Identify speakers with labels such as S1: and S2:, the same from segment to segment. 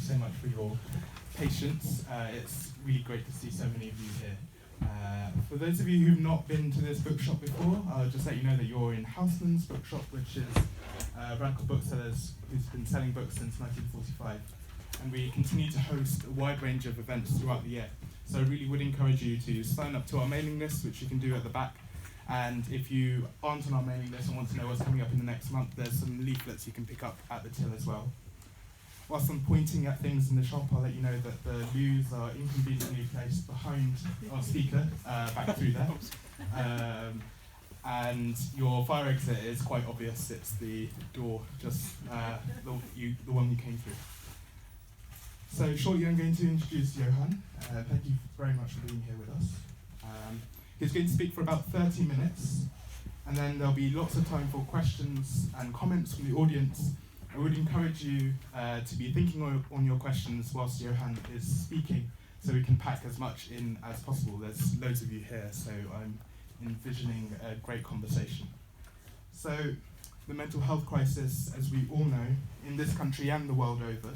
S1: so much for your patience. It's really great to see so many of you here. For those of you who've not been to this bookshop before, I'll just let you know that you're in Houseman's Bookshop, which is Radical Booksellers who's been selling books since 1945. And we continue to host a wide range of events throughout the year. So I really would encourage you to sign up to our mailing list, which you can do at the back. And if you aren't on our mailing list and want to know what's coming up in the next month, there's some leaflets you can pick up at the till as well. Whilst I'm pointing at things in the shop, I'll let you know that the loos are inconveniently placed behind our speaker, back through there. And your fire exit is quite obvious. It's the door, just the one you came through. So shortly I'm going to introduce Johann. Thank you very much for being here with us. He's going to speak for about 30 minutes, and then there'll be lots of time for questions and comments from the audience. I would encourage you to be thinking on your questions whilst Johann is speaking, so we can pack as much in as possible. There's loads of you here, so I'm envisioning a great conversation. So, the mental health crisis, as we all know, in this country and the world over,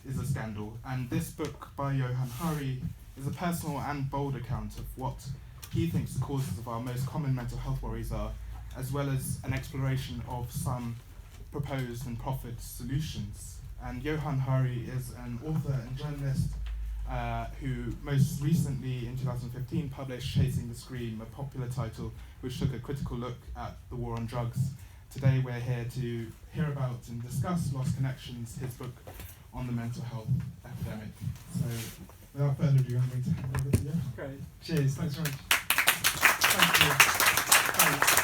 S1: is a scandal. And this book by Johann Hari is a personal and bold account of what he thinks the causes of our most common mental health worries are, as well as an exploration of some proposed and proffered solutions. And Johann Hari is an author and journalist who most recently in 2015 published Chasing the Scream, a popular title which took a critical look at the war on drugs. Today we're here to hear about and discuss Lost Connections, his book on the mental health epidemic. So without further ado, I'm going to hand over to you.
S2: Great. Cheers. Thanks very much. Thank you. Thanks.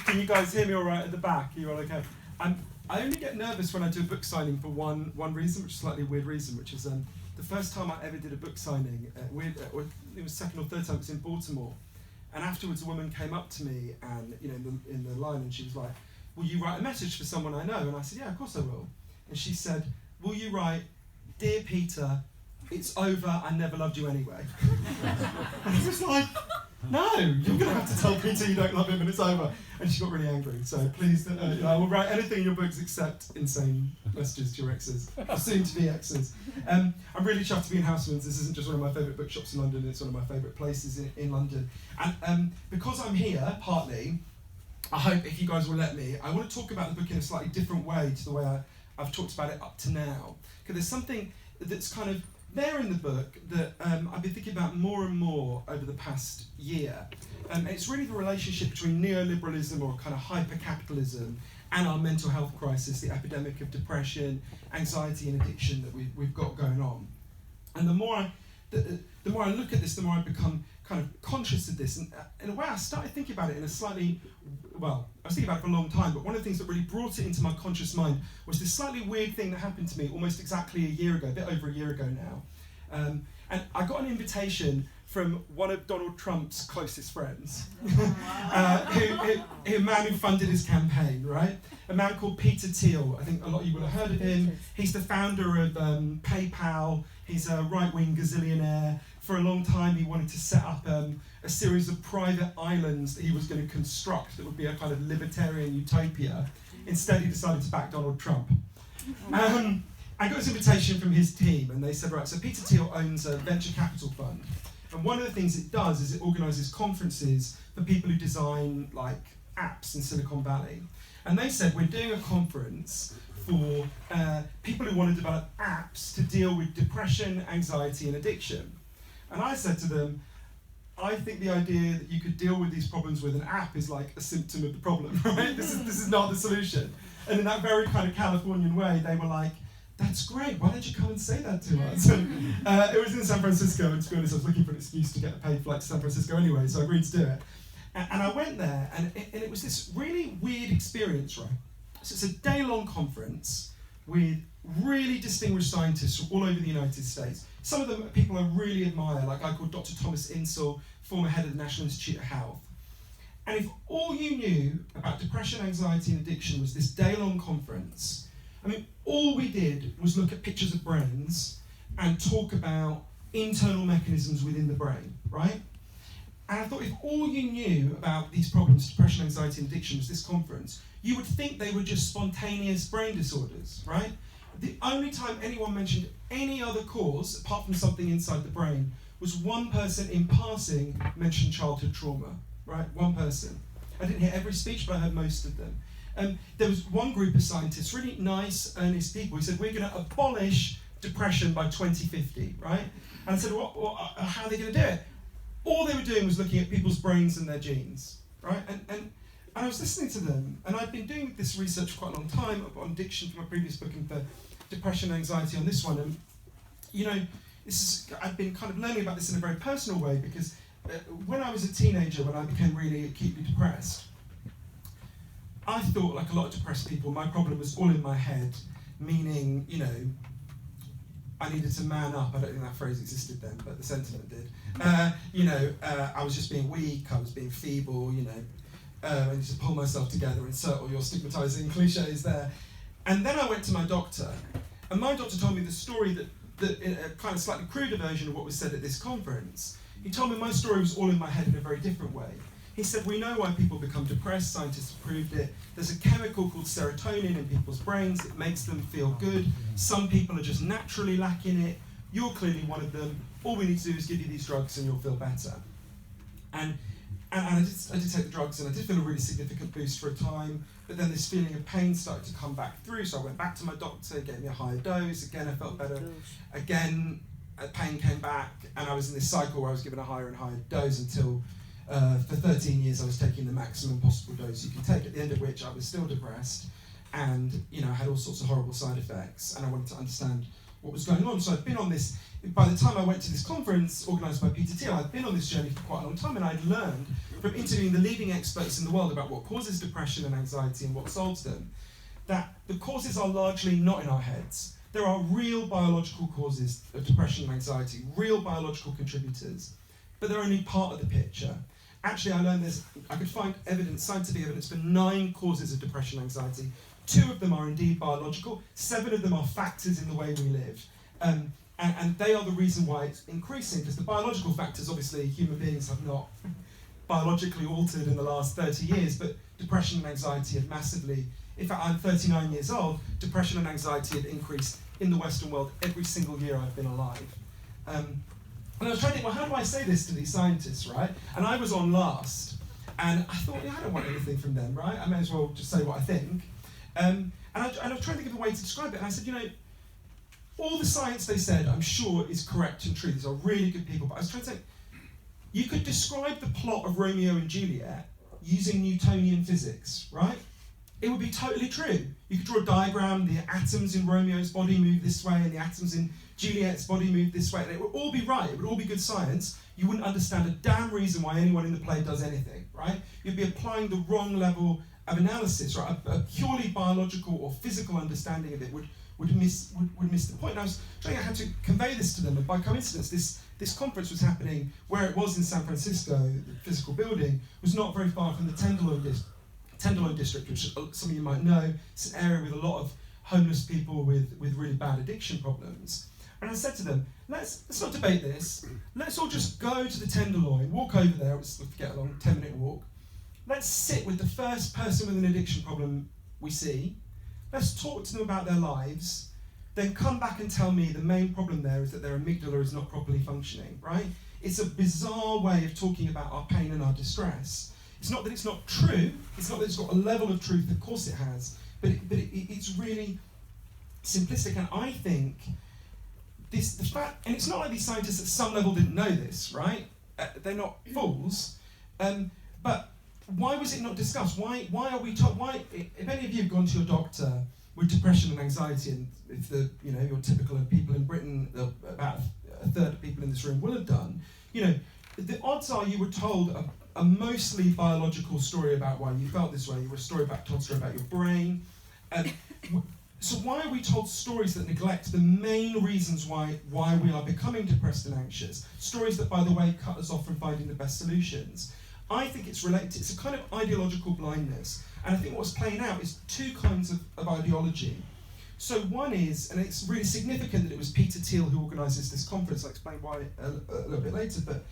S2: Can you guys hear me all right at the back? Are you all okay? I only get nervous when I do a book signing for one reason, which is a slightly weird reason, which is the first time I ever did a book signing, it was second or third time, it was in Baltimore. And afterwards a woman came up to me and, in the line, and she was like, "Will you write a message for someone I know?" And I said, "Yeah, of course I will." And she said, "Will you write, 'Dear Peter, it's over, I never loved you anyway'?" And I was like, "No, you're going to have to tell Peter you don't love him and it's over." And she got really angry. So please, I will write anything in your books except insane messages to your exes, or soon to be exes. I'm really chuffed to be in Houseman's. This isn't just one of my favourite bookshops in London, it's one of my favourite places in London. And because I'm here, partly, I hope if you guys will let me, I want to talk about the book in a slightly different way to the way I've talked about it up to now. Because there's something that's kind of there in the book that I've been thinking about more and more over the past year. It's really the relationship between neoliberalism, or kind of hyper-capitalism, and our mental health crisis, the epidemic of depression, anxiety and addiction that we've got going on. And the more I look at this, the more I become kind of conscious of this. And in a way, I started thinking about it in a slightly, I was thinking about it for a long time, but one of the things that really brought it into my conscious mind was this slightly weird thing that happened to me almost exactly a year ago, a bit over a year ago now. And I got an invitation from one of Donald Trump's closest friends, a man who funded his campaign, right? A man called Peter Thiel. I think a lot of you will have heard of him. He's the founder of PayPal. He's a right-wing gazillionaire. For a long time, he wanted to set up a series of private islands that he was going to construct that would be a kind of libertarian utopia. Instead, he decided to back Donald Trump. I got this invitation from his team, and they said, right, so Peter Thiel owns a venture capital fund. And one of the things it does is it organises conferences for people who design, like, apps in Silicon Valley. And they said, we're doing a conference for people who want to develop apps to deal with depression, anxiety, and addiction. And I said to them, I think the idea that you could deal with these problems with an app is like a symptom of the problem, right? This is not the solution. And in that very kind of Californian way, they were like, "That's great, why don't you come and say that to us?" And, it was in San Francisco, and to be honest, I was looking for an excuse to get a paid flight to San Francisco anyway, so I agreed to do it. And I went there, and it was this really weird experience, right? So it's a day-long conference with really distinguished scientists from all over the United States. Some of them are people I really admire, like a guy called Dr. Thomas Insel, former head of the National Institute of Health. And if all you knew about depression, anxiety, and addiction was this day-long conference, I mean, all we did was look at pictures of brains and talk about internal mechanisms within the brain, right? And I thought, if all you knew about these problems, depression, anxiety, and addiction, was this conference, you would think they were just spontaneous brain disorders, right? The only time anyone mentioned any other cause, apart from something inside the brain, was one person in passing mentioned childhood trauma, right? One person. I didn't hear every speech, but I heard most of them. There was one group of scientists, really nice, earnest people, who said, we're going to abolish depression by 2050, right? And I said, how are they going to do it? All they were doing was looking at people's brains and their genes, right? And I was listening to them, and I've been doing this research for quite a long time on addiction for my previous book and for depression and anxiety on this one. And, you know, I've been kind of learning about this in a very personal way, because when I was a teenager, when I became really acutely depressed, I thought, like a lot of depressed people, my problem was all in my head, meaning, you know, I needed to man up. I don't think that phrase existed then, but the sentiment did. I was just being weak, I was being feeble, you know, I needed to pull myself together, insert all your stigmatizing cliches there. And then I went to my doctor, and my doctor told me the story that in a kind of slightly cruder version of what was said at this conference. He told me my story was all in my head in a very different way. He said, we know why people become depressed, scientists have proved it. There's a chemical called serotonin in people's brains that makes them feel good. Some people are just naturally lacking it. You're clearly one of them. All we need to do is give you these drugs and you'll feel better. And I did take the drugs, and I did feel a really significant boost for a time, but then this feeling of pain started to come back through, so I went back to my doctor, gave me a higher dose. Again, I felt better. Again, pain came back, and I was in this cycle where I was given a higher and higher dose until for 13 years I was taking the maximum possible dose you can take, at the end of which I was still depressed, and I had all sorts of horrible side effects, and I wanted to understand what was going on. So I've been on this, by the time I went to this conference organised by Peter Thiel, I'd been on this journey for quite a long time, and I'd learned from interviewing the leading experts in the world about what causes depression and anxiety and what solves them, that the causes are largely not in our heads. There are real biological causes of depression and anxiety, real biological contributors, but they're only part of the picture. Actually, I learned this, I could find evidence, scientific evidence, for 9 causes of depression and anxiety. 2 of them are indeed biological, 7 of them are factors in the way we live. And they are the reason why it's increasing, because the biological factors, obviously, human beings have not biologically altered in the last 30 years, but depression and anxiety have massively, in fact, I'm 39 years old, depression and anxiety have increased in the Western world every single year I've been alive. And I was trying to think, well, how do I say this to these scientists, right? And I was on last, and I thought, I don't want anything from them, right? I may as well just say what I think. And I was trying to think of a way to describe it, and I said, all the science they said, I'm sure, is correct and true. These are really good people, but I was trying to say, you could describe the plot of Romeo and Juliet using Newtonian physics, right? It would be totally true. You could draw a diagram, the atoms in Romeo's body move this way, and the atoms in Juliet's body move this way, and it would all be right, it would all be good science. You wouldn't understand a damn reason why anyone in the play does anything, right? You'd be applying the wrong level of analysis, right? A purely biological or physical understanding of it would miss the point. And I was trying how to convey this to them, and by coincidence, this conference was happening where it was in San Francisco. The physical building was not very far from the Tenderloin district, which some of you might know. It's an area with a lot of homeless people with really bad addiction problems. And I said to them, let's not debate this. Let's all just go to the Tenderloin, walk over there. Let's get a long 10-minute walk. Let's sit with the first person with an addiction problem we see. Let's talk to them about their lives. Then come back and tell me the main problem there is that their amygdala is not properly functioning, right? It's a bizarre way of talking about our pain and our distress. It's not that it's not true. It's not that it's got a level of truth. Of course it has. But it's really simplistic. And I think the fact, and it's not like these scientists at some level didn't know this, right? They're not fools. But why was it not discussed? Why are we told? Why, if any of you have gone to your doctor with depression and anxiety, and if you're typical of people in Britain, about a third of people in this room will have done, the odds are you were told a mostly biological story about why you felt this way. You were told a story about your brain. So why are we told stories that neglect the main reasons why we are becoming depressed and anxious? Stories that, by the way, cut us off from finding the best solutions. I think it's related. It's a kind of ideological blindness. And I think what's playing out is 2 kinds of ideology. So one is, and it's really significant that it was Peter Thiel who organises this conference. I'll explain why a little bit later. But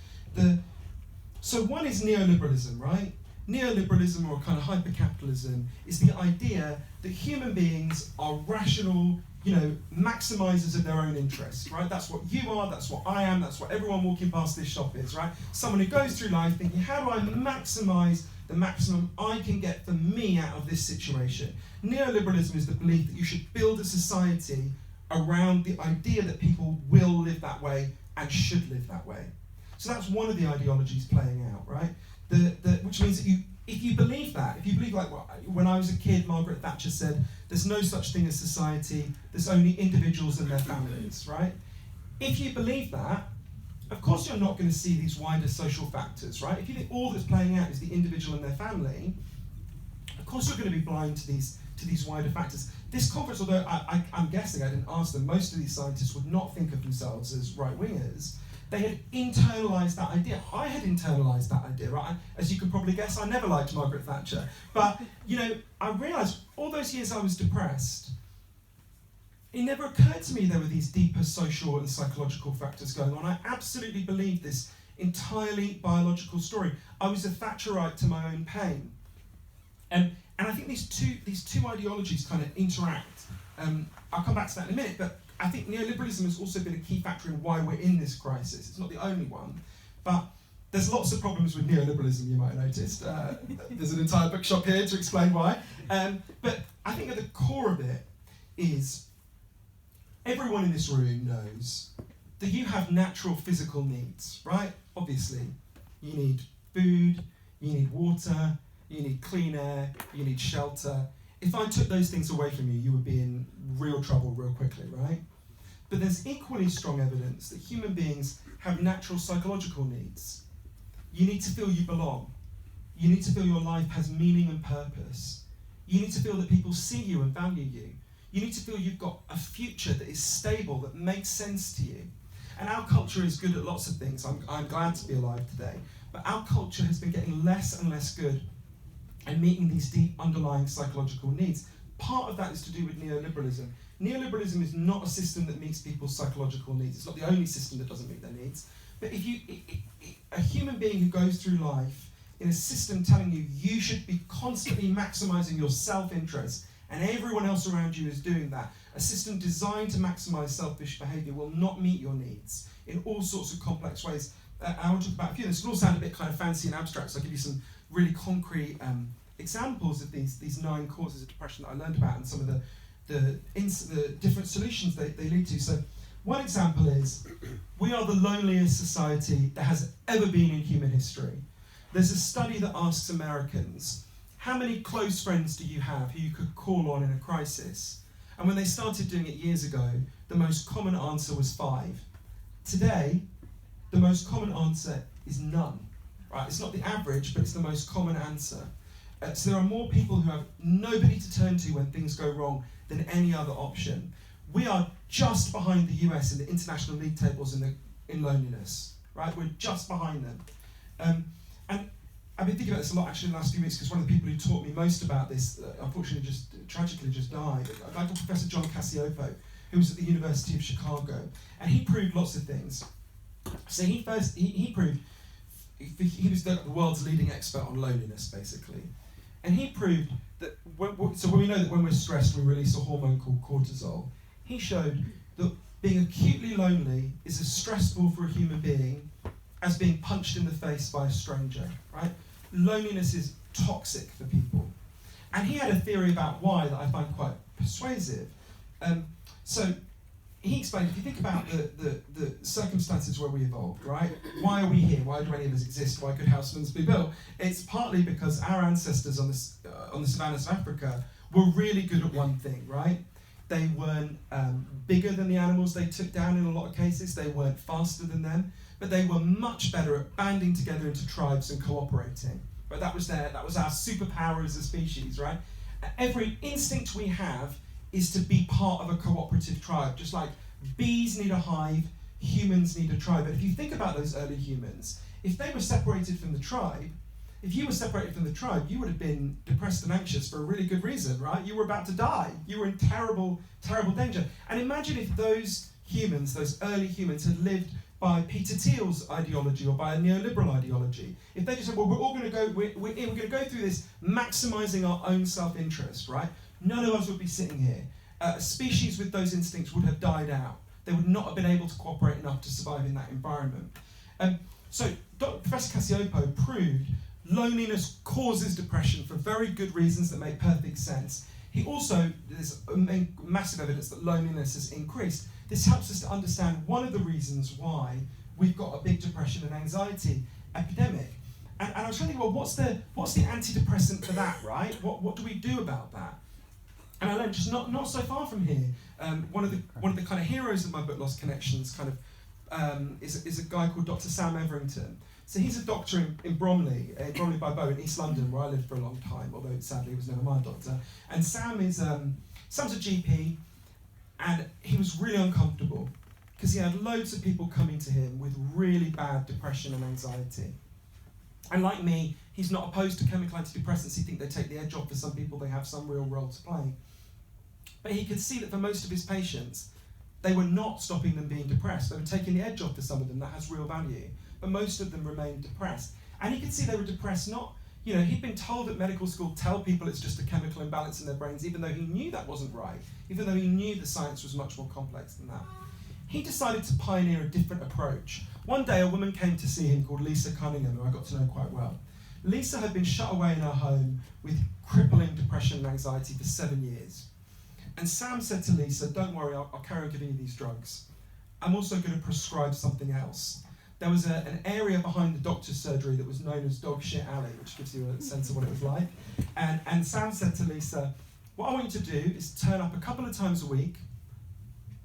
S2: So one is neoliberalism, right? Neoliberalism, or kind of hypercapitalism, is the idea that human beings are rational, maximizers of their own interests, right? That's what you are, that's what I am, that's what everyone walking past this shop is, right? Someone who goes through life thinking, how do I maximize the maximum I can get for me out of this situation? Neoliberalism is the belief that you should build a society around the idea that people will live that way and should live that way. So that's one of the ideologies playing out, right? Which means that if you believe that, like when I was a kid, Margaret Thatcher said, there's no such thing as society, there's only individuals and their families, right? If you believe that, of course you're not going to see these wider social factors, right? If you think all that's playing out is the individual and their family, of course you're going to be blind to these wider factors. This conference, although I'm guessing, I didn't ask them, most of these scientists would not think of themselves as right-wingers. They had internalised that idea. I had internalised that idea, right? As you can probably guess, I never liked Margaret Thatcher. But, I realised all those years I was depressed, it never occurred to me there were these deeper social and psychological factors going on. I absolutely believed this entirely biological story. I was a Thatcherite to my own pain. And I think these two ideologies kind of interact. I'll come back to that in a minute, but I think neoliberalism has also been a key factor in why we're in this crisis. It's not the only one, but there's lots of problems with neoliberalism, you might have noticed. There's an entire bookshop here to explain why. But I think at the core of it is everyone in this room knows that you have natural physical needs, right? Obviously, you need food, you need water, you need clean air, you need shelter. If I took those things away from you, you would be in real trouble real quickly, right? But there's equally strong evidence that human beings have natural psychological needs. You need to feel you belong. You need to feel your life has meaning and purpose. You need to feel that people see you and value you. You need to feel you've got a future that is stable, that makes sense to you. And our culture is good at lots of things. I'm glad to be alive today. But our culture has been getting less and less good at meeting these deep underlying psychological needs. Part of that is to do with neoliberalism. Neoliberalism is not a system that meets people's psychological needs. It's not the only system that doesn't meet their needs. But if a human being who goes through life in a system telling you you should be constantly maximizing your self-interest and everyone else around you is doing that, a system designed to maximize selfish behavior will not meet your needs in all sorts of complex ways. I want to talk about a few. This can all sound a bit kind of fancy and abstract, so I'll give you some really concrete examples of these 9 causes of depression that I learned about and some of the different solutions they lead to. So one example is, we are the loneliest society that has ever been in human history. There's a study that asks Americans, how many close friends do you have who you could call on in a crisis? And when they started doing it years ago, the most common answer was 5. Today, the most common answer is none. Right? It's not the average, but it's the most common answer. So there are more people who have nobody to turn to when things go wrong than any other option. We are just behind the US in the international league tables in loneliness. Right? We're just behind them. And I've been thinking about this a lot actually in the last few weeks, because one of the people who taught me most about this, unfortunately tragically died, a guy called Professor John Cacioppo, who was at the University of Chicago, and he proved lots of things. So he proved, he was the world's leading expert on loneliness, basically. And he proved that, when we know that when we're stressed, we release a hormone called cortisol. He showed that being acutely lonely is as stressful for a human being as being punched in the face by a stranger, right? Loneliness is toxic for people. And he had a theory about why that I find quite persuasive. So he explained, if you think about the circumstances where we evolved, right? Why are we here? Why do any of us exist? Why could housemans be built? It's partly because our ancestors on the savannas of Africa were really good at one thing, right? They weren't bigger than the animals they took down in a lot of cases. They weren't faster than them, but they were much better at banding together into tribes and cooperating. But that was our superpower as a species, right? Every instinct we have is to be part of a cooperative tribe. Just like bees need a hive, humans need a tribe. But if you think about those early humans, if they were separated from the tribe, if you were separated from the tribe, you would have been depressed and anxious for a really good reason, right? You were about to die. You were in terrible, terrible danger. And imagine if those humans, those early humans, had lived by Peter Thiel's ideology or by a neoliberal ideology, if they just said, well, we're all going to go, we're going to go through this maximising our own self-interest, right? None of us would be sitting here. A species with those instincts would have died out. They would not have been able to cooperate enough to survive in that environment. So Professor Cacioppo proved loneliness causes depression for very good reasons that make perfect sense. He also, there's massive evidence that loneliness has increased. This helps us to understand one of the reasons why we've got a big depression and anxiety epidemic. And I was trying to think, well, what's the antidepressant for that, right? What do we do about that? And I learned just not so far from here. One of the kind of heroes of my book, Lost Connections, is a guy called Dr. Sam Everington. So he's a doctor in Bromley by Bow in East London, where I lived for a long time, although sadly he was never my doctor. And Sam's a GP, and he was really uncomfortable because he had loads of people coming to him with really bad depression and anxiety. And like me, he's not opposed to chemical antidepressants. He thinks they take the edge off for some people, they have some real role to play. But he could see that for most of his patients, they were not stopping them being depressed. They were taking the edge off for some of them that has real value. But most of them remained depressed. And he could see they were depressed not, he'd been told at medical school, tell people it's just a chemical imbalance in their brains, even though he knew that wasn't right, even though he knew the science was much more complex than that. He decided to pioneer a different approach. One day a woman came to see him called Lisa Cunningham, who I got to know quite well. Lisa had been shut away in her home with crippling depression and anxiety for 7 years. And Sam said to Lisa, don't worry, I'll carry on giving you these drugs. I'm also going to prescribe something else. There was an area behind the doctor's surgery that was known as Dog Shit Alley, which gives you a sense of what it was like. And Sam said to Lisa, what I want you to do is turn up a couple of times a week.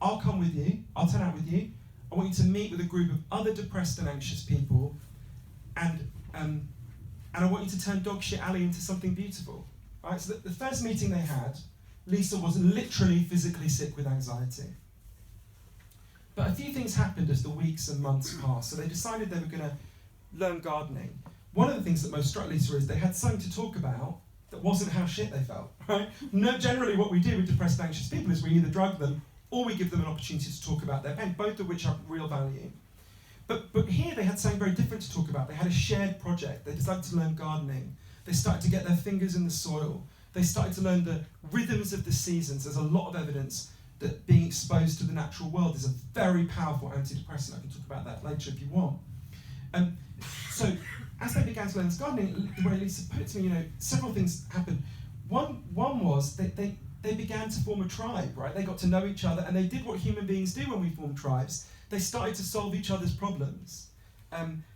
S2: I'll come with you, I'll turn out with you. I want you to meet with a group of other depressed and anxious people, and I want you to turn Dog Shit Alley into something beautiful. Right? So the first meeting they had, Lisa was literally physically sick with anxiety. But a few things happened as the weeks and months passed, so they decided they were going to learn gardening. One of the things that most struck Lisa is they had something to talk about that wasn't how shit they felt. Right? No, generally what we do with depressed and anxious people is we either drug them or we give them an opportunity to talk about their pain, both of which have real value. But here they had something very different to talk about. They had a shared project. They decided to learn gardening. They started to get their fingers in the soil. They started to learn the rhythms of the seasons. There's a lot of evidence that being exposed to the natural world is a very powerful antidepressant. I can talk about that later if you want. So as they began to learn this gardening, the way Lisa put it to me, several things happened. One was they began to form a tribe, right? They got to know each other, and they did what human beings do when we form tribes. They started to solve each other's problems.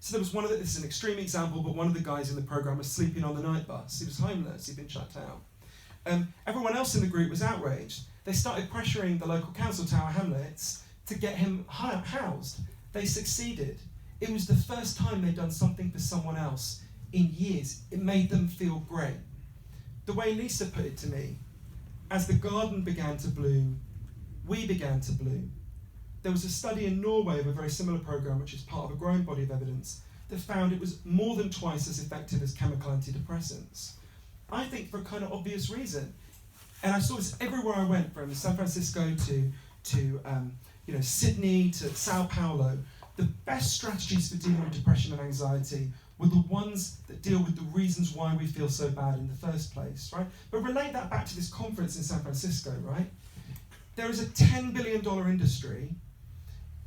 S2: So there was this is an extreme example, but one of the guys in the program was sleeping on the night bus. He was homeless, he'd been shut down. Everyone else in the group was outraged. They started pressuring the local council, Tower Hamlets, to get him housed. They succeeded. It was the first time they'd done something for someone else in years. It made them feel great. The way Lisa put it to me, as the garden began to bloom, we began to bloom. There was a study in Norway of a very similar program, which is part of a growing body of evidence, that found it was more than twice as effective as chemical antidepressants. I think for a kind of obvious reason. And I saw this everywhere I went, from San Francisco to Sydney to Sao Paulo. The best strategies for dealing with depression and anxiety were the ones that deal with the reasons why we feel so bad in the first place, right? But relate that back to this conference in San Francisco, right? There is a $10 billion industry,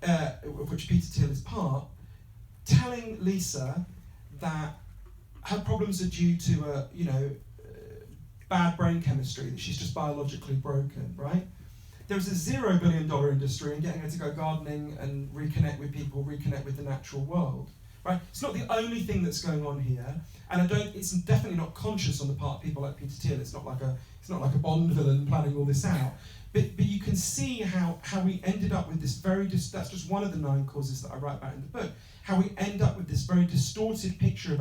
S2: of which Peter Thiel is part, telling Lisa that her problems are due to bad brain chemistry, that she's just biologically broken, right? There's a $0 billion industry in getting her to go gardening and reconnect with people, reconnect with the natural world, right? It's not the only thing that's going on here, and it's definitely not conscious on the part of people like Peter Thiel. It's not like a Bond villain planning all this out. But you can see how we ended up with this that's just one of the 9 causes that I write about in the book, how we end up with this very distorted picture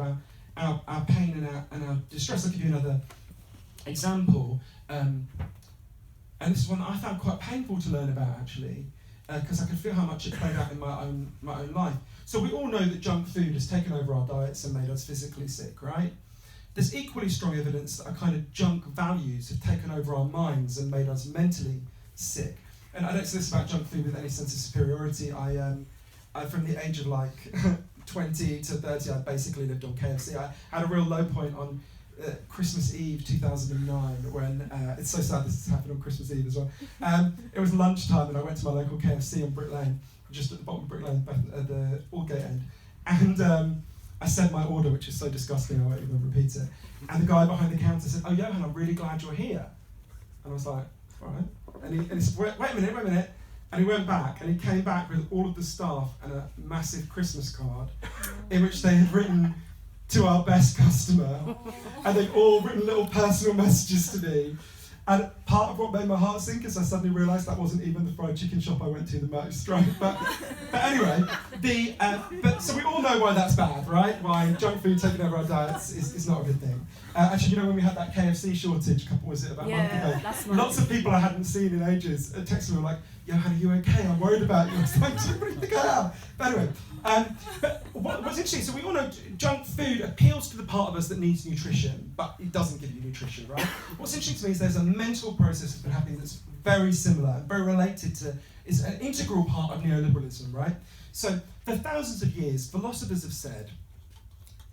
S2: of our pain and our distress. I'll give you another example, and this is one that I found quite painful to learn about, actually, because I could feel how much it played out in my own life. So we all know that junk food has taken over our diets and made us physically sick, right? There's equally strong evidence that our kind of junk values have taken over our minds and made us mentally sick. And I don't say this about junk food with any sense of superiority. I from the age of like 20 to 30, I basically lived on KFC. I had a real low point on Christmas Eve 2009 when, it's so sad this has happened on Christmas Eve as well. It was lunchtime and I went to my local KFC on Brick Lane, just at the bottom of Brick Lane, at the Aldgate end. And I said my order, which is so disgusting, I won't even repeat it. And the guy behind the counter said, "Oh, Johann, I'm really glad you're here." And I was like, all right. And he said, wait a minute. And he went back, and he came back with all of the staff and a massive Christmas card in which they had written, "To our best customer," and they'd all written little personal messages to me. And part of what made my heart sink is I suddenly realised that wasn't even the fried chicken shop I went to the most, right? But anyway, so we all know why that's bad, right? Why junk food taking over our diets is not a good thing. Actually, when we had that KFC shortage, about a month ago, lots of people I hadn't seen in ages texted me like, "Johann, are you okay? I'm worried about you." I was like, "What do you think I am?" But anyway, but what's interesting, so we all know junk food appeals to the part of us that needs nutrition, but it doesn't give you nutrition, right? What's interesting to me is there's a mental process that's been happening that's very similar, very related to, is an integral part of neoliberalism, right? So for thousands of years, philosophers have said,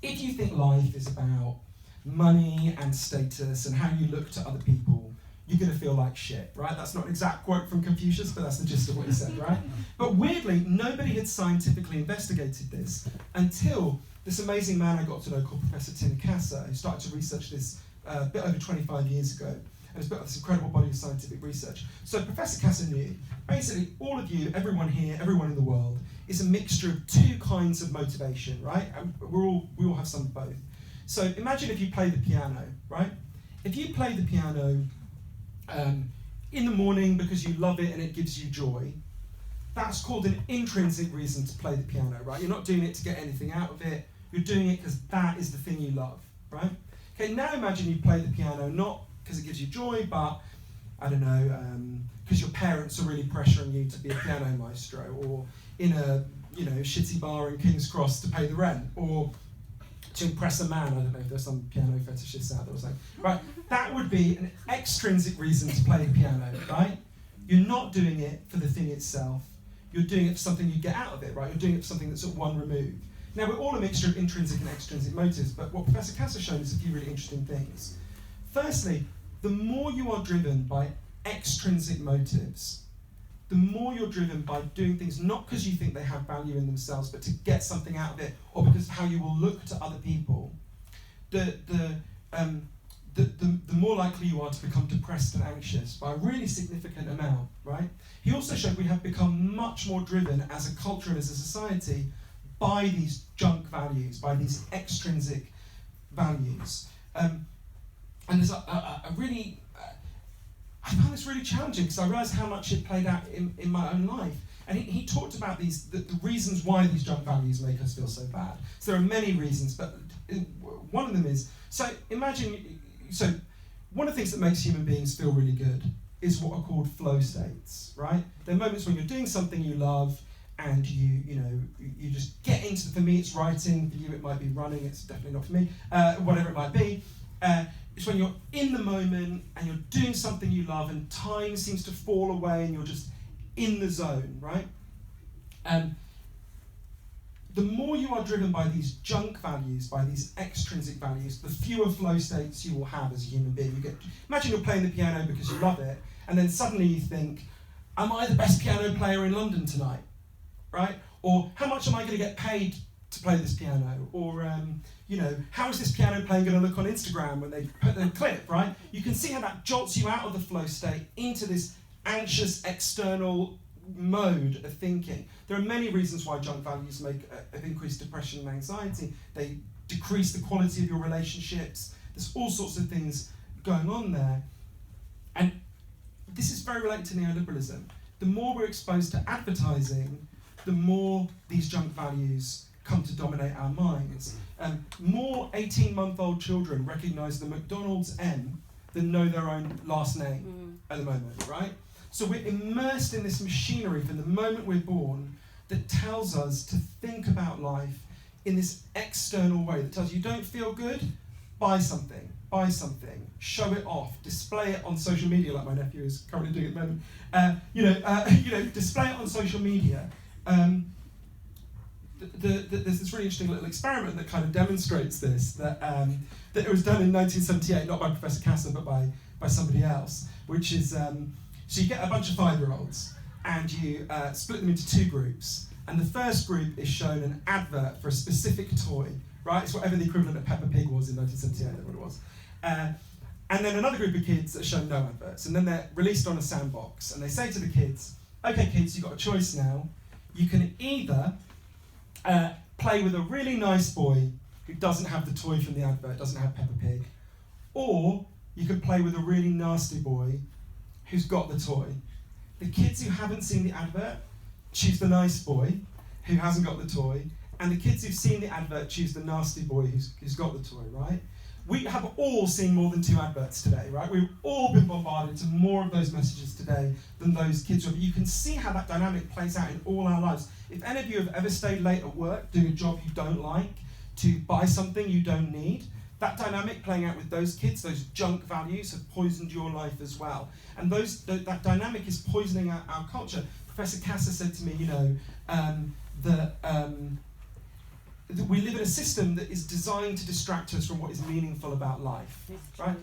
S2: if you think life is about money and status and how you look to other people, you're going to feel like shit, right? That's not an exact quote from Confucius, but that's the gist of what he said, right? But weirdly, nobody had scientifically investigated this until this amazing man I got to know called Professor Tim Kasser, who started to research this a bit over 25 years ago, and has built this incredible body of scientific research. So Professor Kasser knew, basically all of you, everyone here, everyone in the world, is a mixture of two kinds of motivation, right? And we all have some of both. So imagine if you play the piano, right? If you play the piano in the morning because you love it and it gives you joy, that's called an intrinsic reason to play the piano, right? You're not doing it to get anything out of it, you're doing it because that is the thing you love, right? Okay, now imagine you play the piano not because it gives you joy, but, I don't know, because your parents are really pressuring you to be a piano maestro, or in a shitty bar in King's Cross to pay the rent, or to impress a man. I don't know if there's some piano fetishists out there or something. Right, that would be an extrinsic reason to play the piano, right? You're not doing it for the thing itself. You're doing it for something you get out of it, right? You're doing it for something that's at one remove. Now, we're all a mixture of intrinsic and extrinsic motives, but what Professor Kasser has shown is a few really interesting things. Firstly, the more you are driven by extrinsic motives, the more you're driven by doing things not because you think they have value in themselves, but to get something out of it, or because of how you will look to other people, the more likely you are to become depressed and anxious by a really significant amount, right? He also showed we have become much more driven as a culture and as a society by these junk values, by these extrinsic values. And there's a really... I found this really challenging because I realised how much it played out in my own life. And he talked about the reasons why these junk values make us feel so bad. So there are many reasons, but one of them is, so one of the things that makes human beings feel really good is what are called flow states, right? They're moments when you're doing something you love and you just get into, for me it's writing, for you it might be running, it's definitely not for me, whatever it might be. It's when you're in the moment and you're doing something you love and time seems to fall away and you're just in the zone, right? The more you are driven by these junk values, by these extrinsic values, the fewer flow states you will have as a human being. Imagine you're playing the piano because you love it, and then suddenly you think, am I the best piano player in London tonight, right? Or how much am I going to get paid to play this piano? Or, how is this piano playing going to look on Instagram when they put the clip, right? You can see how that jolts you out of the flow state into this anxious external mode of thinking. There are many reasons why junk values have increased depression and anxiety. They decrease the quality of your relationships. There's all sorts of things going on there. And this is very related to neoliberalism. The more we're exposed to advertising, the more these junk values come to dominate our minds. More 18-month-old children recognise the McDonald's M than know their own last name at the moment, right? So we're immersed in this machinery from the moment we're born that tells us to think about life in this external way, that tells you don't feel good, buy something, show it off, display it on social media, like my nephew is currently doing at the moment. Display it on social media. there's this really interesting little experiment that kind of demonstrates this, that it was done in 1978, not by Professor Kasser, but by somebody else, which is, so you get a bunch of 5-year-olds, and you split them into 2 groups, and the first group is shown an advert for a specific toy, right? It's whatever the equivalent of Peppa Pig was in 1978, I don't know what it was. And then another group of kids that are shown no adverts, and then they're released on a sandbox, and they say to the kids, okay kids, you've got a choice now. You can either play with a really nice boy who doesn't have the toy from the advert, doesn't have Peppa Pig, or you can play with a really nasty boy who's got the toy. The kids who haven't seen the advert choose the nice boy who hasn't got the toy, and the kids who've seen the advert choose the nasty boy who's got the toy, right? We have all seen more than 2 adverts today, right? We've all been bombarded to more of those messages today than those kids were. You can see how that dynamic plays out in all our lives. If any of you have ever stayed late at work doing a job you don't like to buy something you don't need, that dynamic playing out with those kids, those junk values, have poisoned your life as well. And that dynamic is poisoning our culture. Professor Kasser said to me, you know, that we live in a system that is designed to distract us from what is meaningful about life, right?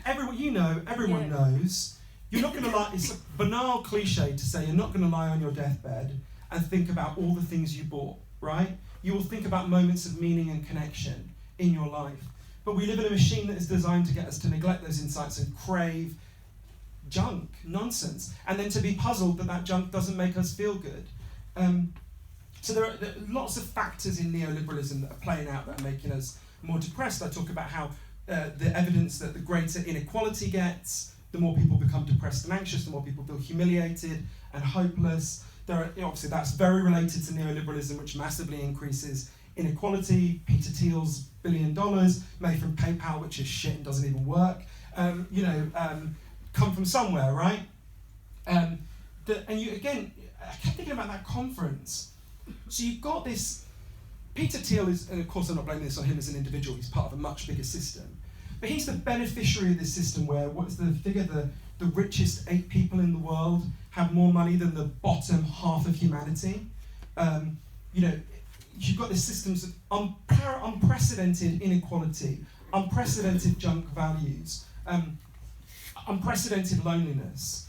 S2: Everyone knows. You're not going to lie. It's a banal cliche to say you're not going to lie on your deathbed and think about all the things you bought, right? You will think about moments of meaning and connection in your life. But we live in a machine that is designed to get us to neglect those insights and crave junk, nonsense, and then to be puzzled that junk doesn't make us feel good. So there are lots of factors in neoliberalism that are playing out that are making us more depressed. I talk about how the evidence that the greater inequality gets, the more people become depressed and anxious, the more people feel humiliated and hopeless. Obviously that's very related to neoliberalism, which massively increases inequality. Peter Thiel's $1 billion made from PayPal, which is shit and doesn't even work, come from somewhere, right? I kept thinking about that conference. So you've got this, Peter Thiel is, and of course I'm not blaming this on him as an individual, he's part of a much bigger system, but he's the beneficiary of this system where, what's the figure, the richest 8 people in the world have more money than the bottom half of humanity. You've got this systems of unprecedented inequality, unprecedented junk values, unprecedented loneliness.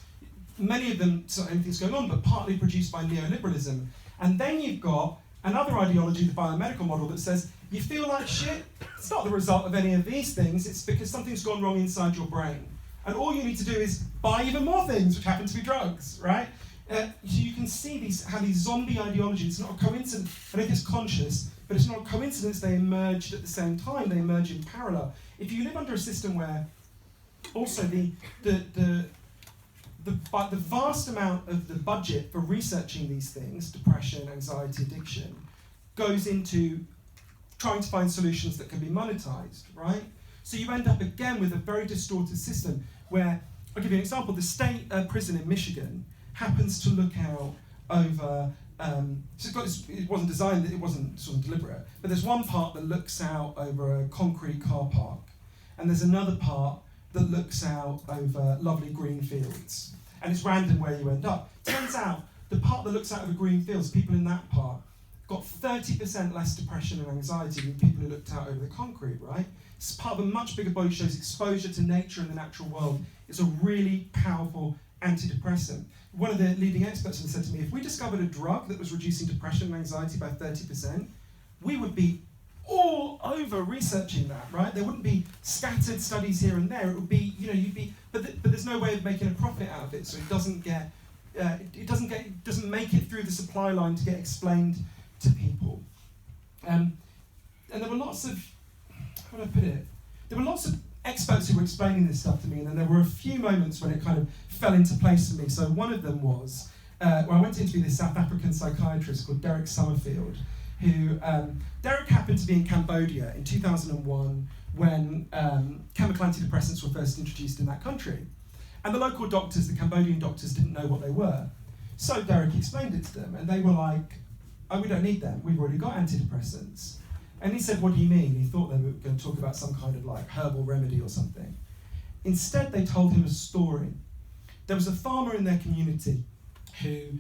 S2: Many of them, so anything's going on, but partly produced by neoliberalism. And then you've got another ideology, the biomedical model, that says you feel like shit. It's not the result of any of these things. It's because something's gone wrong inside your brain. And all you need to do is buy even more things, which happen to be drugs, right? So you can see how these zombie ideologies, it's not a coincidence. I think it's conscious, but it's not a coincidence they emerged at the same time. They emerge in parallel. If you live under a system where also the vast amount of the budget for researching these things, depression, anxiety, addiction, goes into trying to find solutions that can be monetized, right? So you end up again with a very distorted system where, I'll give you an example, the state prison in Michigan happens to look out over, it wasn't designed, it wasn't sort of deliberate, but there's one part that looks out over a concrete car park, and there's another part that looks out over lovely green fields. And it's random where you end up. Turns out, the part that looks out over green fields, people in that part, got 30% less depression and anxiety than people who looked out over the concrete, right? It's part of a much bigger body, shows exposure to nature and the natural world. It's a really powerful antidepressant. One of the leading experts said to me, if we discovered a drug that was reducing depression and anxiety by 30%, we would be all over researching that, right? There wouldn't be scattered studies here and there. It would be, but there's no way of making a profit out of it, so it doesn't make it through the supply line to get explained to people. And there were lots of, how do I put it? There were lots of experts who were explaining this stuff to me, and then there were a few moments when it kind of fell into place for me. So one of them was, where I went to interview this South African psychiatrist called Derek Summerfield, who, Derek happened to be in Cambodia in 2001 when chemical antidepressants were first introduced in that country. And the local doctors, the Cambodian doctors, didn't know what they were. So Derek explained it to them, and they were like, oh, we don't need them, we've already got antidepressants. And he said, what do you mean? He thought they were going to talk about some kind of like herbal remedy or something. Instead, they told him a story. There was a farmer in their community who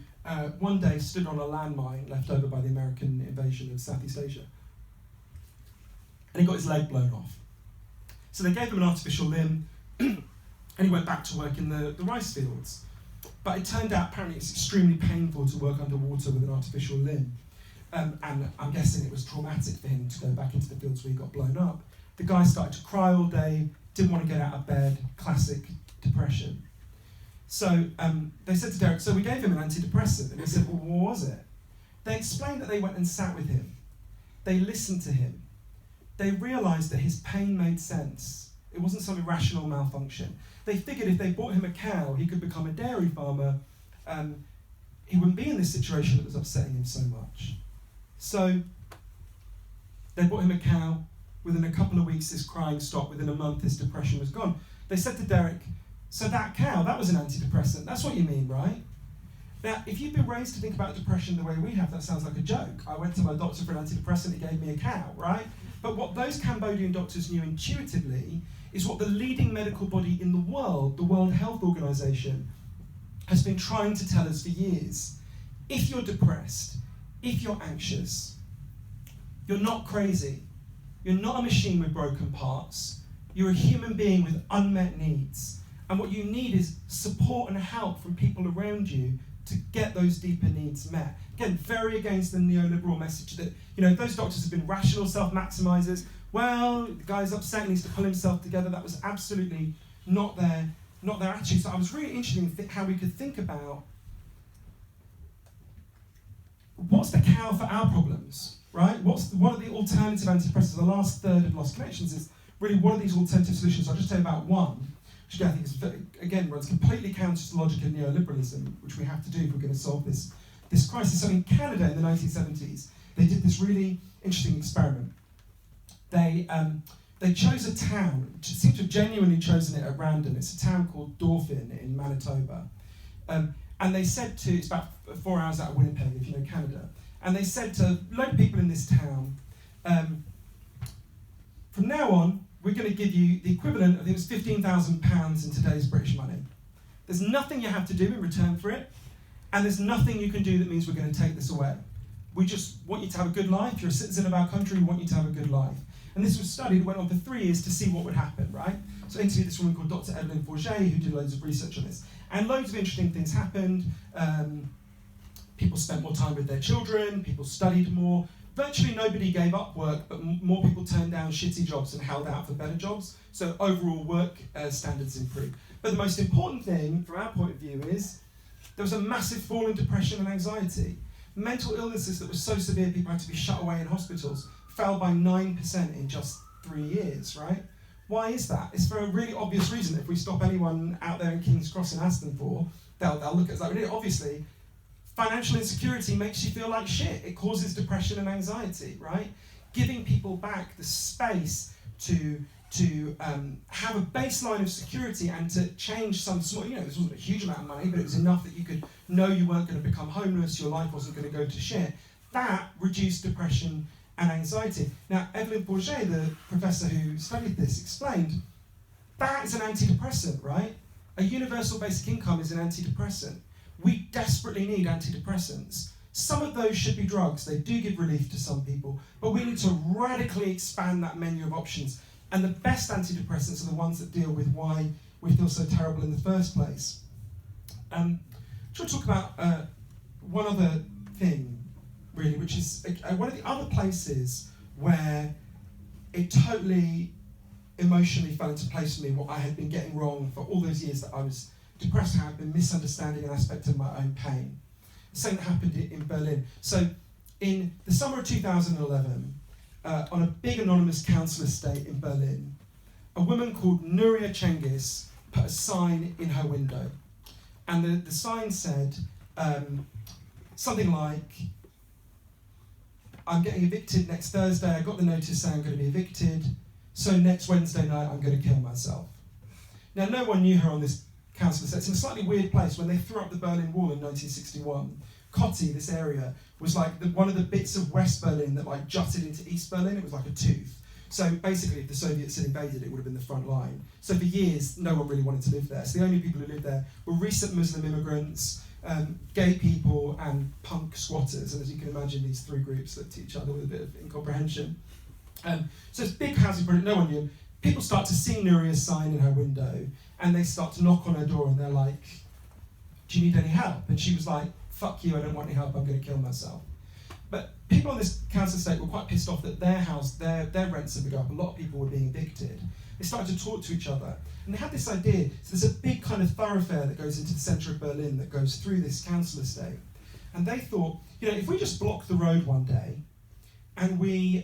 S2: one day stood on a landmine left over by the American invasion of Southeast Asia. And he got his leg blown off. So they gave him an artificial limb, and he went back to work in the rice fields. But it turned out apparently it's extremely painful to work underwater with an artificial limb. And I'm guessing it was traumatic for him to go back into the fields where he got blown up. The guy started to cry all day, didn't want to get out of bed, classic depression. So they said to Derek, so we gave him an antidepressant. And he said, well, what was it? They explained that they went and sat with him. They listened to him. They realised that his pain made sense. It wasn't some irrational malfunction. They figured if they bought him a cow, he could become a dairy farmer. He wouldn't be in this situation that was upsetting him so much. So they bought him a cow. Within a couple of weeks, his crying stopped. Within a month, his depression was gone. They said to Derek, so that cow, that was an antidepressant. That's what you mean, right? Now, if you've been raised to think about depression the way we have, that sounds like a joke. I went to my doctor for an antidepressant, he gave me a cow, right? But what those Cambodian doctors knew intuitively is what the leading medical body in the world, the World Health Organization, has been trying to tell us for years. If you're depressed, if you're anxious, you're not crazy. You're not a machine with broken parts. You're a human being with unmet needs. And what you need is support and help from people around you to get those deeper needs met. Again, very against the neoliberal message that, those doctors have been rational self-maximizers. Well, the guy's upset, he needs to pull himself together. That was absolutely not their attitude. So I was really interested in how we could think about what's the cow for our problems, right? What are the alternative antidepressants? The last third of Lost Connections is really what are these alternative solutions? I'll just tell you about one, which I think is, again, runs completely counter to the logic of neoliberalism, which we have to do if we're going to solve this crisis. So in Canada in the 1970s, they did this really interesting experiment. They chose a town, seemed to have genuinely chosen it at random. It's a town called Dauphin in Manitoba. And they said it's about 4 hours out of Winnipeg, if you know Canada. And they said to a load of people in this town, from now on, we're going to give you the equivalent, I think it was £15,000 in today's British money. There's nothing you have to do in return for it, and there's nothing you can do that means we're going to take this away. We just want you to have a good life. You're a citizen of our country, we want you to have a good life. And this was studied, went on for 3 years to see what would happen, right? So I interviewed this woman called Dr. Evelyn Forget, who did loads of research on this. And loads of interesting things happened. People spent more time with their children, people studied more. Virtually nobody gave up work, but more people turned down shitty jobs and held out for better jobs. So overall work standards improved. But the most important thing, from our point of view, is there was a massive fall in depression and anxiety. Mental illnesses that were so severe people had to be shut away in hospitals fell by 9% in just 3 years, right? Why is that? It's for a really obvious reason. If we stop anyone out there in King's Cross and ask them they'll look at us like, really obviously, financial insecurity makes you feel like shit. It causes depression and anxiety, right? Giving people back the space to have a baseline of security and to change some small, this wasn't a huge amount of money, but it was enough that you could know you weren't going to become homeless, your life wasn't going to go to shit. That reduced depression and anxiety. Now, Evelyn Forget, the professor who studied this, explained that is an antidepressant, right? A universal basic income is an antidepressant. We desperately need antidepressants. Some of those should be drugs. They do give relief to some people, but we need to radically expand that menu of options. And the best antidepressants are the ones that deal with why we feel so terrible in the first place. I'm trying to talk about one other thing, really, which is one of the other places where it totally emotionally fell into place for me, what I had been getting wrong for all those years that I was depressed, how I'd been misunderstanding an aspect of my own pain. The same that happened in Berlin. So in the summer of 2011, on a big anonymous council estate in Berlin, a woman called Nuria Cengiz put a sign in her window. And the sign said something like, I'm getting evicted next Thursday, I got the notice saying I'm going to be evicted, so next Wednesday night I'm going to kill myself. Now no one knew her on this council estate. It's in a slightly weird place. When they threw up the Berlin Wall in 1961, Kotti, this area, was like one of the bits of West Berlin that like jutted into East Berlin. It was like a tooth. So basically, if the Soviets had invaded, it would have been the front line. So for years, no one really wanted to live there. So the only people who lived there were recent Muslim immigrants, gay people and punk squatters, and as you can imagine, these three groups looked at each other with a bit of incomprehension. So it's big housing project, no one knew. People start to see Nuria's sign in her window, and they start to knock on her door, and they're like, do you need any help? And she was like, fuck you, I don't want any help, I'm going to kill myself. But people on this council estate were quite pissed off that their house, their rents had been going up, a lot of people were being evicted. They started to talk to each other, and they had this idea, so there's a big kind of thoroughfare that goes into the centre of Berlin that goes through this council estate. And they thought, if we just block the road one day, and we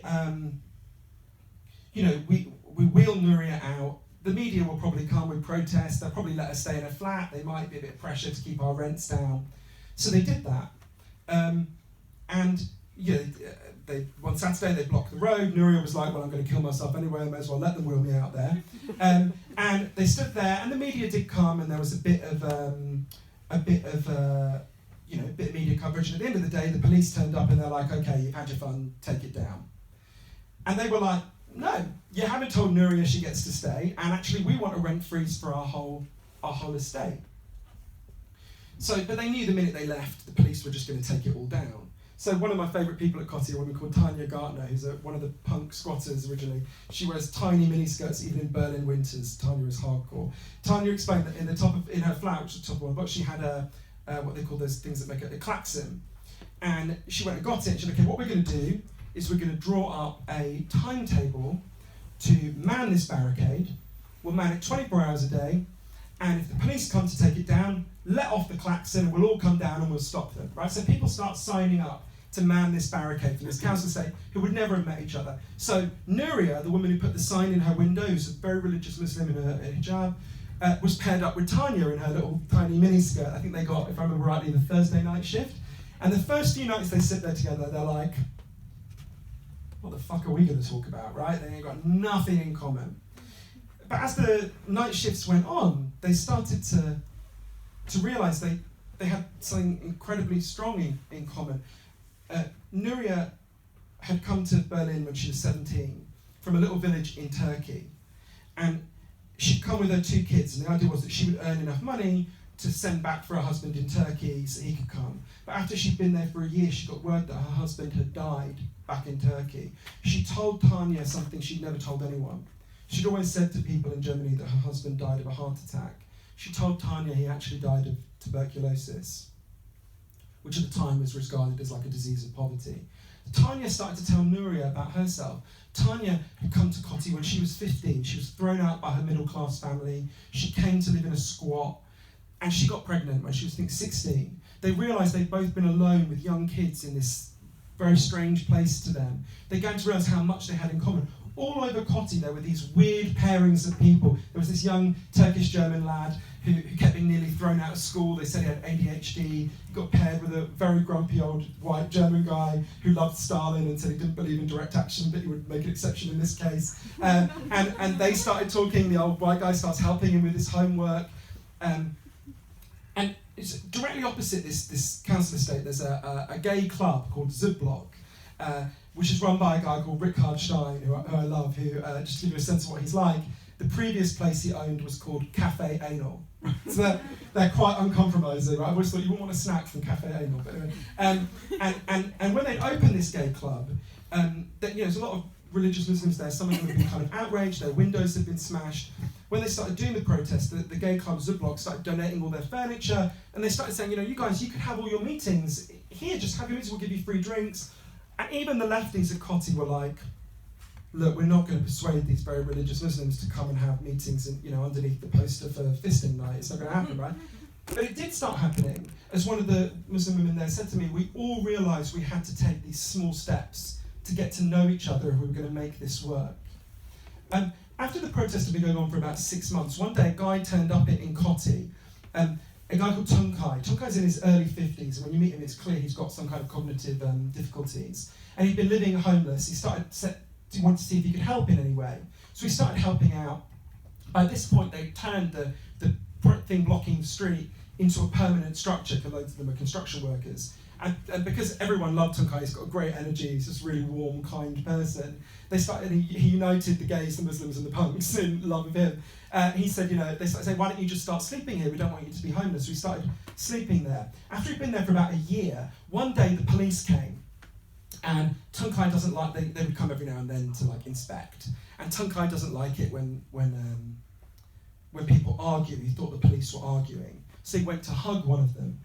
S2: wheel Nuria out, the media will probably come with protests, they'll probably let us stay in a flat, there might be a bit of pressure to keep our rents down. So they did that. One Saturday they blocked the road, Nuria was like, well, I'm going to kill myself anyway, I may as well let them wheel me out there. And they stood there, and the media did come, and there was a bit of media coverage, and at the end of the day, the police turned up, and they're like, okay, you've had your fun, take it down. And they were like, no, you haven't told Nuria she gets to stay, and actually we want a rent freeze for our whole estate. So, but they knew the minute they left, the police were just going to take it all down. So one of my favourite people at Cotti, a woman called Tanya Gartner, who's one of the punk squatters originally, she wears tiny miniskirts even in Berlin winters. Tanya is hardcore. Tanya explained that in her flat, which is the top of one box, she had what they call those things that make a klaxon. And she went and got it, and she said, okay, what we're going to do is we're going to draw up a timetable to man this barricade. We'll man it 24 hours a day, and if the police come to take it down, let off the klaxon, and we'll all come down and we'll stop them, right? So people start signing up to man this barricade from this council estate who would never have met each other. So Nuria, the woman who put the sign in her window, who's a very religious Muslim in her hijab, was paired up with Tanya in her little tiny miniskirt. I think they got, if I remember rightly, the Thursday night shift. And the first few nights they sit there together, they're like, what the fuck are we going to talk about, right? They ain't got nothing in common. But as the night shifts went on, they started to realise they had something incredibly strong in common. Nuria had come to Berlin when she was 17 from a little village in Turkey. And she'd come with her 2 kids, and the idea was that she would earn enough money to send back for her husband in Turkey so he could come. But after she'd been there for a year, she got word that her husband had died back in Turkey. She told Tanya something she'd never told anyone. She'd always said to people in Germany that her husband died of a heart attack. She told Tanya he actually died of tuberculosis, which at the time was regarded as like a disease of poverty. Tanya started to tell Nuria about herself. Tanya had come to Cotti when she was 15. She was thrown out by her middle-class family. She came to live in a squat, and she got pregnant when she was, I think, 16. They realised they'd both been alone with young kids in this very strange place to them. They began to realise how much they had in common. All over Cotti, there were these weird pairings of people. There was this young Turkish-German lad who kept being nearly thrown out of school. They said he had ADHD. He got paired with a very grumpy old white German guy who loved Stalin and said he didn't believe in direct action, but he would make an exception in this case. And they started talking. The old white guy starts helping him with his homework. And it's directly opposite this council estate, there's a gay club called Zubblock, which is run by a guy called Richard Stein, who I love, who, just to give you a sense of what he's like, the previous place he owned was called Café Anal. So they're quite uncompromising, right? I always thought you wouldn't want a snack from Café Anal, but anyway. And when they opened this gay club, there's a lot of religious Muslims there. Some of them have been kind of outraged, their windows have been smashed. When they started doing the protest, the gay club Zubblock started donating all their furniture, and they started saying, you guys, you could have all your meetings here, just have your meetings, we'll give you free drinks. And even the lefties at Cotti were like, look, we're not going to persuade these very religious Muslims to come and have meetings underneath the poster for fisting night. It's not going to happen, right? But it did start happening. As one of the Muslim women there said to me, we all realised we had to take these small steps to get to know each other if we were going to make this work. After the protest had been going on for about 6 months, one day a guy turned up in Cotti, a guy called Tunkai. Tunkai's in his early 50s, and when you meet him, it's clear he's got some kind of cognitive difficulties. And he'd been living homeless. He wanted to see if he could help in any way. So he started helping out. By this point, they turned the thing blocking the street into a permanent structure, because loads of them are construction workers. And because everyone loved Tunkai, he's got great energy, he's just a really warm, kind person, he united the gays, the Muslims, and the punks in love of him. he said, they started saying, why don't you just start sleeping here? We don't want you to be homeless. So we started sleeping there. After he'd been there for about a year, one day the police came. And Tunkai doesn't like, they would come every now and then to inspect. And Tunkai doesn't like it when people argue. He thought the police were arguing. So he went to hug one of them.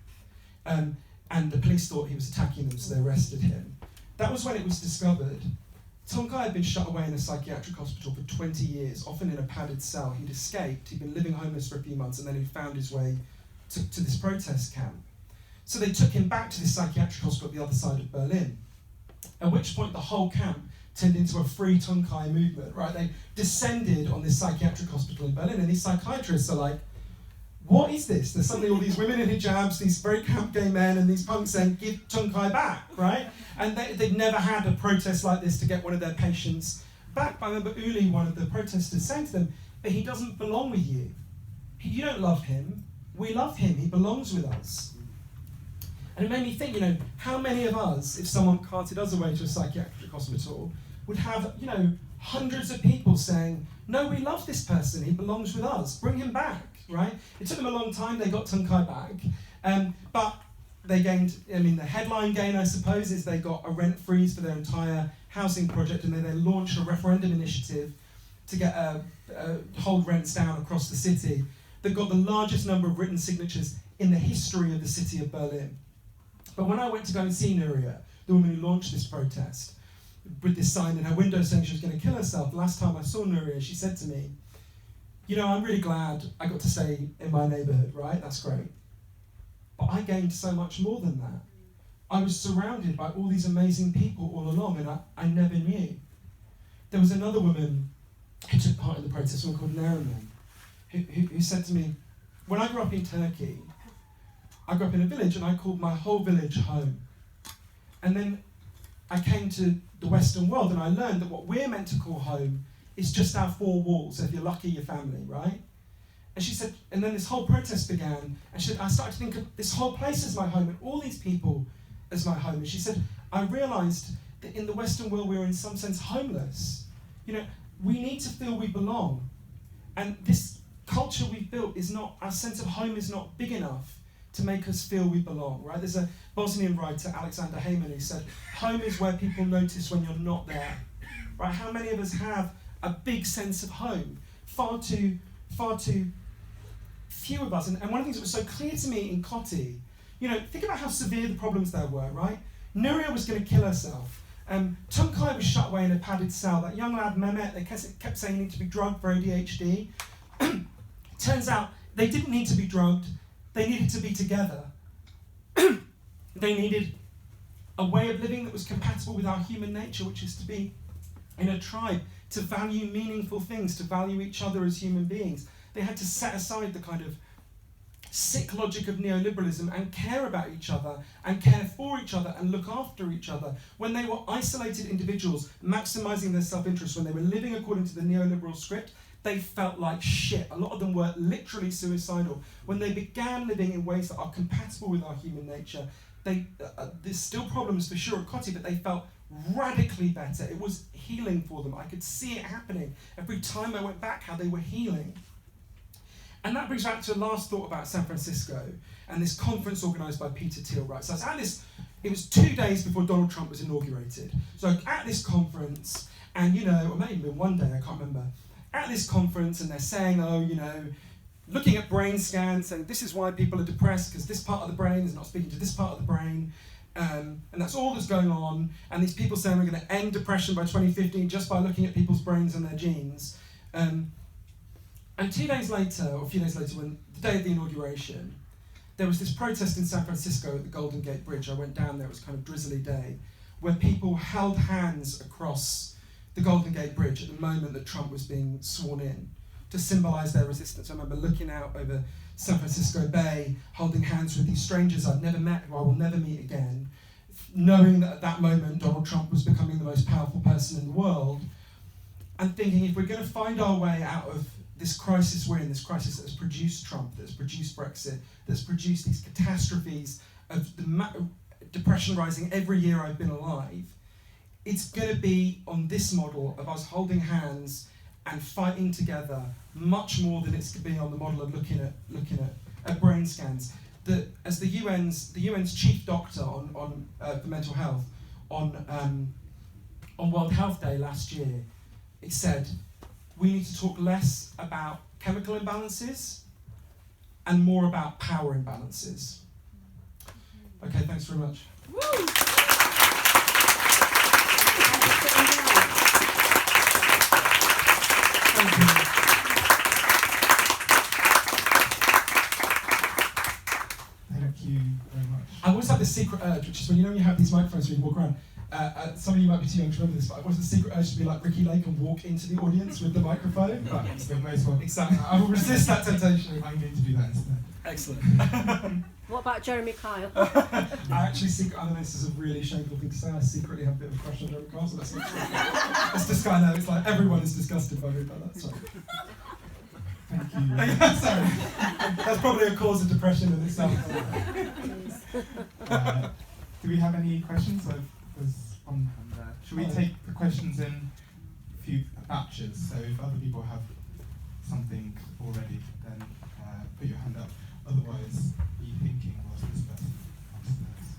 S2: And the police thought he was attacking them, so they arrested him. That was when it was discovered. Tunkai had been shut away in a psychiatric hospital for 20 years, often in a padded cell. He'd escaped, he'd been living homeless for a few months, and then he found his way to this protest camp. So they took him back to this psychiatric hospital at the other side of Berlin, at which point the whole camp turned into a free Tunkai movement, right? They descended on this psychiatric hospital in Berlin, and these psychiatrists are like, what is this? There's suddenly all these women in hijabs, these very camp gay men, and these punks saying, give Tunkai back, right? And they'd never had a protest like this to get one of their patients back. I remember Uli, one of the protesters, saying to them, but he doesn't belong with you. You don't love him. We love him. He belongs with us. And it made me think, how many of us, if someone carted us away to a psychiatric hospital, would have, hundreds of people saying, no, we love this person. He belongs with us. Bring him back. Right? It took them a long time, they got Tunkai back, but they gained, the headline gain, I suppose, is they got a rent freeze for their entire housing project, and then they launched a referendum initiative to get hold rents down across the city that got the largest number of written signatures in the history of the city of Berlin. But when I went to go and see Nuria, the woman who launched this protest, with this sign in her window saying she was going to kill herself, last time I saw Nuria, she said to me, I'm really glad I got to stay in my neighbourhood, right? That's great. But I gained so much more than that. I was surrounded by all these amazing people all along, and I never knew. There was another woman who took part in the protest, a woman called Neriman, who said to me, when I grew up in Turkey, I grew up in a village, and I called my whole village home. And then I came to the Western world, and I learned that what we're meant to call home is just our four walls. So if you're lucky, your family, right? And she said, and then this whole protest began, and she said, I started to think of this whole place as my home, and all these people as my home. And she said, I realised that in the Western world, we're in some sense homeless. We need to feel we belong. And this culture we've built our sense of home is not big enough to make us feel we belong, right? There's a Bosnian writer, Alexander Heyman, who said, home is where people notice when you're not there, right? How many of us have a big sense of home? Far too few of us. And one of the things that was so clear to me in Koti, think about how severe the problems there were, right? Nuria was going to kill herself. Tunkai was shut away in a padded cell. That young lad, Mehmet, they kept saying he needed to be drugged for ADHD. Turns out they didn't need to be drugged. They needed to be together. They needed a way of living that was compatible with our human nature, which is to be in a tribe, to value meaningful things, to value each other as human beings. They had to set aside the kind of sick logic of neoliberalism and care about each other and care for each other and look after each other. When they were isolated individuals, maximising their self-interest, when they were living according to the neoliberal script, they felt like shit. A lot of them were literally suicidal. When they began living in ways that are compatible with our human nature, there's still problems for sure at Koti, but they felt radically better. It was healing for them. I could see it happening. Every time I went back, how they were healing. And that brings back to a last thought about San Francisco and this conference organised by Peter Thiel, right? So I was at this, it was 2 days before Donald Trump was inaugurated. So at this conference, and or maybe even one day, I can't remember, at this conference, and they're saying, looking at brain scans, saying this is why people are depressed, because this part of the brain is not speaking to this part of the brain. And that's all that's going on. And these people saying we're going to end depression by 2015 just by looking at people's brains and their genes. And 2 days later, or a few days later, when the day of the inauguration, there was this protest in San Francisco at the Golden Gate Bridge. I went down there, it was kind of drizzly day, where people held hands across the Golden Gate Bridge at the moment that Trump was being sworn in to symbolise their resistance. I remember looking out over San Francisco Bay, holding hands with these strangers I'd never met, who I will never meet again, knowing that at that moment Donald Trump was becoming the most powerful person in the world, and thinking if we're going to find our way out of this crisis we're in, this crisis that has produced Trump, that has produced Brexit, that's produced these catastrophes of the depression rising every year I've been alive, it's going to be on this model of us holding hands and fighting together much more than it's being on the model of looking at brain scans. That as the UN's chief doctor on for mental health on World Health Day last year, it said we need to talk less about chemical imbalances and more about power imbalances. Okay, thanks very much.
S3: Woo!
S2: Thank you.
S1: Thank you very much.
S2: I always have this secret urge, which is when you have these microphones when you walk around. Some of you might be too young to remember this, but I've always the secret urge to be like Ricky Lake and walk into the audience with the microphone. But
S1: You're most welcome.
S2: exactly, I will resist that temptation.
S1: I'm going to do that instead.
S2: Excellent.
S3: What about Jeremy Kyle?
S2: I actually I know this is a really shameful thing to say. I secretly have a bit of a crush on Jeremy Kyle, so that's not true. It's just kind of, it's like everyone is disgusted by me about that. Sorry.
S1: Thank you.
S2: Sorry. That's probably a cause of depression in itself.
S1: Do we have any questions? There's one hand there. Should we take the questions in a few batches? So if other people have something already, then put your hand up. Otherwise, be thinking whilst this person answers theirs.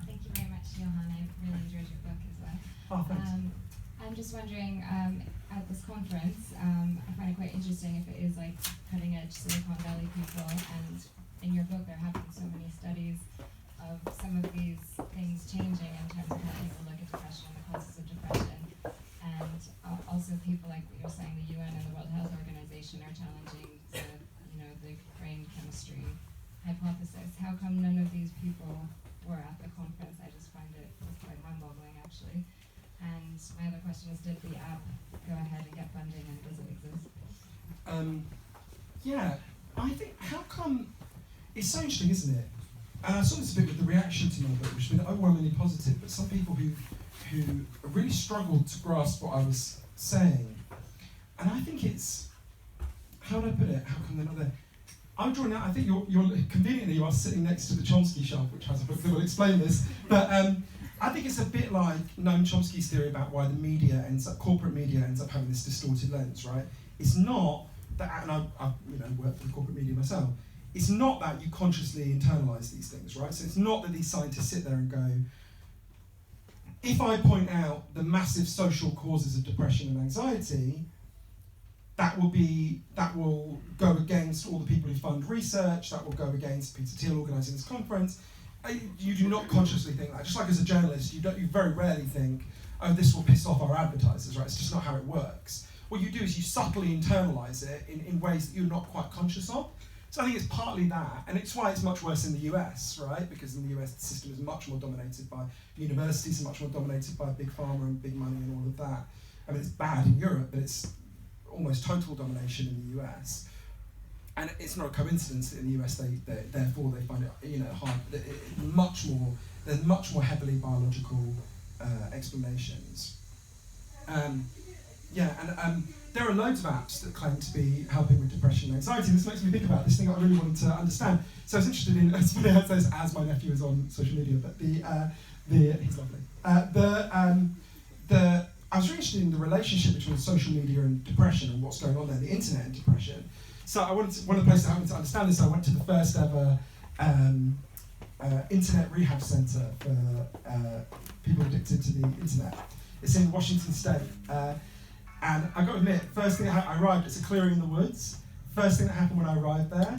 S4: Thank you very much, Johann. I really enjoyed your book as well.
S2: Oh, thanks.
S4: I'm just wondering, at this conference, I find it quite interesting if it is like cutting edge Silicon Valley people, and in your book there have been so many studies of some of these things changing in terms of how people look at depression and the causes of depression. And also people like you're saying the UN and the World Health Organization are challenging the brain chemistry hypothesis. How come none of these people were at the conference? I just find it quite mind-boggling actually. And my other question is, did the app go ahead and get funding, and does it exist?
S2: Yeah, I think, how come, it's so interesting, isn't it? And I saw this a bit with the reaction to my book, which has been overwhelmingly positive, but some people who really struggled to grasp what I was saying. And I think it's, how would I put it? How come they're not there? I'm drawing out, I think you're conveniently, you are sitting next to the Chomsky shelf, which has a book that will explain this, but I think it's a bit like Noam Chomsky's theory about why the corporate media ends up having this distorted lens, right? It's not that, and I've worked for the corporate media myself, it's not that you consciously internalize these things, right? So it's not that these scientists sit there and go, if I point out the massive social causes of depression and anxiety, that will go against all the people who fund research, that will go against Peter Thiel organising this conference. You do not consciously think that. Just like as a journalist, you very rarely think, oh, this will piss off our advertisers, right? It's just not how it works. What you do is you subtly internalise it in ways that you're not quite conscious of. So I think it's partly that, and it's why it's much worse in the US, right? Because in the US the system is much more dominated by universities, and much more dominated by big pharma and big money and all of that. I mean, it's bad in Europe, but it's almost total domination in the US. And it's not a coincidence that in the US therefore they find it hard. There's much more heavily biological explanations. There are loads of apps that claim to be helping with depression and anxiety. This makes me think about this thing I really wanted to understand. So I was interested in, it's funny how it says as my nephew is on social media, but he's lovely. I was really interested in the relationship between social media and depression and what's going on there, the internet and depression. So one of the places I wanted to understand this, I went to the first ever internet rehab centre for people addicted to the internet. It's in Washington State. And I got to admit, first thing I arrived, it's a clearing in the woods. First thing that happened when I arrived there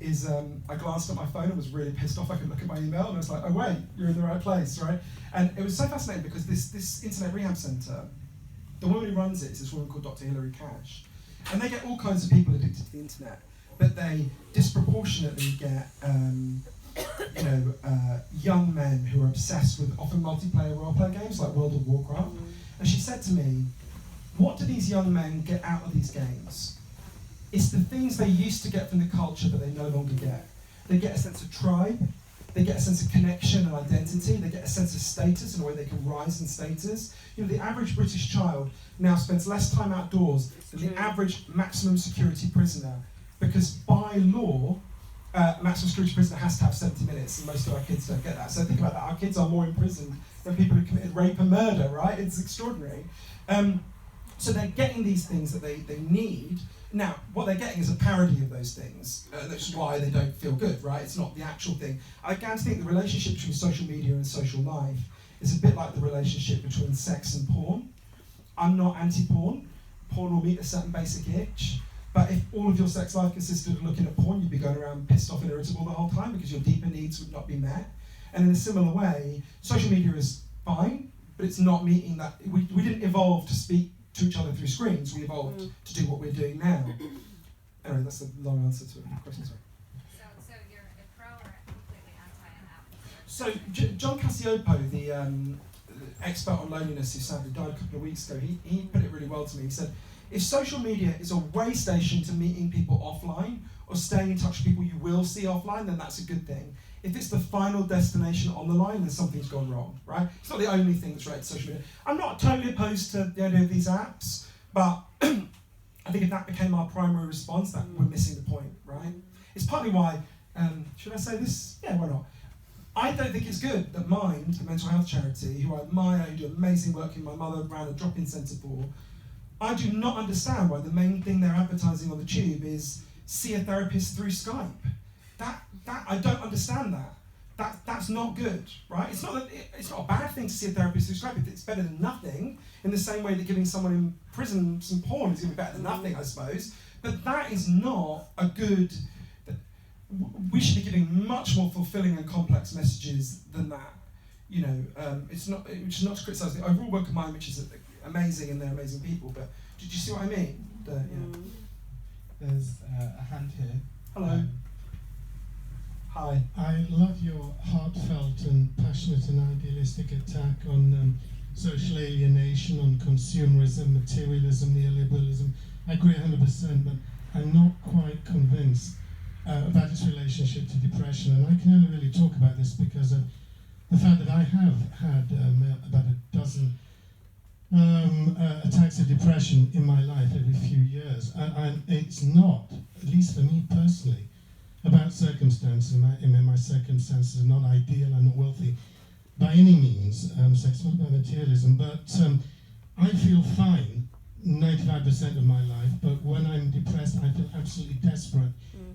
S2: is I glanced at my phone and was really pissed off. I could look at my email and I was like, oh wait, you're in the right place, right? And it was so fascinating because this internet rehab centre, the woman who runs it is this woman called Dr. Hilary Cash. And they get all kinds of people addicted to the internet, but they disproportionately get young men who are obsessed with often multiplayer role-play games like World of Warcraft. And she said to me, what do these young men get out of these games? It's the things they used to get from the culture that they no longer get. They get a sense of tribe, they get a sense of connection and identity, they get a sense of status and a way they can rise in status. The average British child now spends less time outdoors than the average maximum security prisoner, because by law, maximum security prisoner has to have 70 minutes, and most of our kids don't get that. So think about that. Our kids are more imprisoned than people who committed rape and murder, right? It's extraordinary. So they're getting these things that they need. Now, what they're getting is a parody of those things. That's why they don't feel good, right? It's not the actual thing. I began to think the relationship between social media and social life is a bit like the relationship between sex and porn. I'm not anti-porn. Porn will meet a certain basic itch. But if all of your sex life consisted of looking at porn, you'd be going around pissed off and irritable the whole time because your deeper needs would not be met. And in a similar way, social media is fine, but it's not meeting that. We didn't evolve to speak to each other through screens. We evolved to do what we're doing now. Anyway, that's a long answer to a question. Sorry.
S3: So you're a pro or completely anti-an-app?
S2: So John Cassiopo, the expert on loneliness who sadly died a couple of weeks ago, he put it really well to me. He said, if social media is a way station to meeting people offline or staying in touch with people you will see offline, then that's a good thing. If it's the final destination on the line, then something's gone wrong, right? It's not the only thing that's related to social media. I'm not totally opposed to the idea of these apps, but I think if that became our primary response, that we're missing the point, right? It's partly why, should I say this? Yeah, why not? I don't think it's good that Mind, the mental health charity, who I admire, who do amazing work, and my mother ran a drop-in centre for, I do not understand why the main thing they're advertising on the tube is see a therapist through Skype. That I don't understand that. That's not good, right? It's not a bad thing to see a therapist through Skype. It's better than nothing, in the same way that giving someone in prison some porn is going to be better than nothing, I suppose. But that is not a good. We should be giving much more fulfilling and complex messages than that. You know, it's not to criticise the overall work of Mind, which is amazing, and they're amazing people. But did you see what I mean?
S1: There's a hand here.
S2: Hello. Hi.
S5: I love your heartfelt and passionate and idealistic attack on social alienation, on consumerism, materialism, neoliberalism. I agree 100%, but I'm not quite convinced about its relationship to depression. And I can only really talk about this because of the fact that I have had about a dozen attacks of depression in my life every few years. And it's not, at least for me personally, about circumstances. My circumstances are not ideal, I'm not wealthy by any means, so it's not about materialism, but I feel fine 95% of my life, but when I'm depressed I feel absolutely desperate,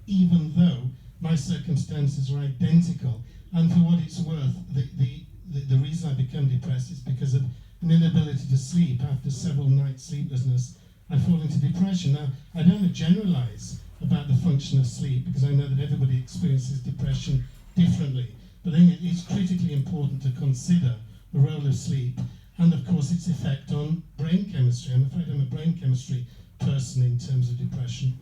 S5: even though my circumstances are identical. And for what it's worth, the reason I become depressed is because of an inability to sleep. After several nights sleeplessness, I fall into depression. Now, I don't want to generalize about the function of sleep, because I know that everybody experiences depression differently. But I think it's critically important to consider the role of sleep and, of course, its effect on brain chemistry. I'm afraid I'm a brain chemistry person in terms of depression.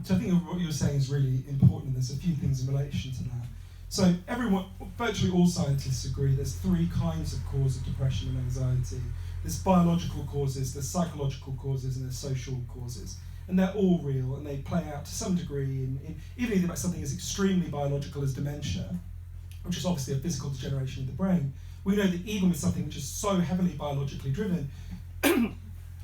S2: So I think what you're saying is really important, and there's a few things in relation to that. So virtually all scientists agree there's three kinds of cause of depression and anxiety. There's biological causes, there's psychological causes, and there's social causes. And they're all real, and they play out to some degree even about something as extremely biological as dementia, which is obviously a physical degeneration of the brain. We know that even with something which is so heavily biologically driven,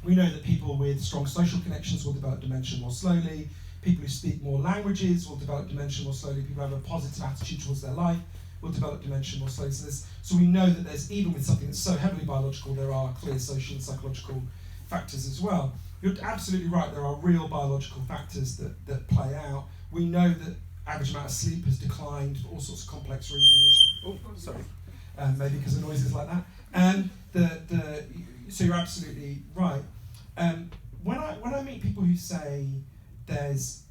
S2: we know that people with strong social connections will develop dementia more slowly. People who speak more languages will develop dementia more slowly. People who have a positive attitude towards their life will develop dementia more slowly. So we know that there's, even with something that's so heavily biological, there are clear social and psychological factors as well. You're absolutely right, there are real biological factors that play out. We know that average amount of sleep has declined for all sorts of complex reasons. Oh, sorry. Maybe because of noises like that. And so you're absolutely right. When I meet people who say there's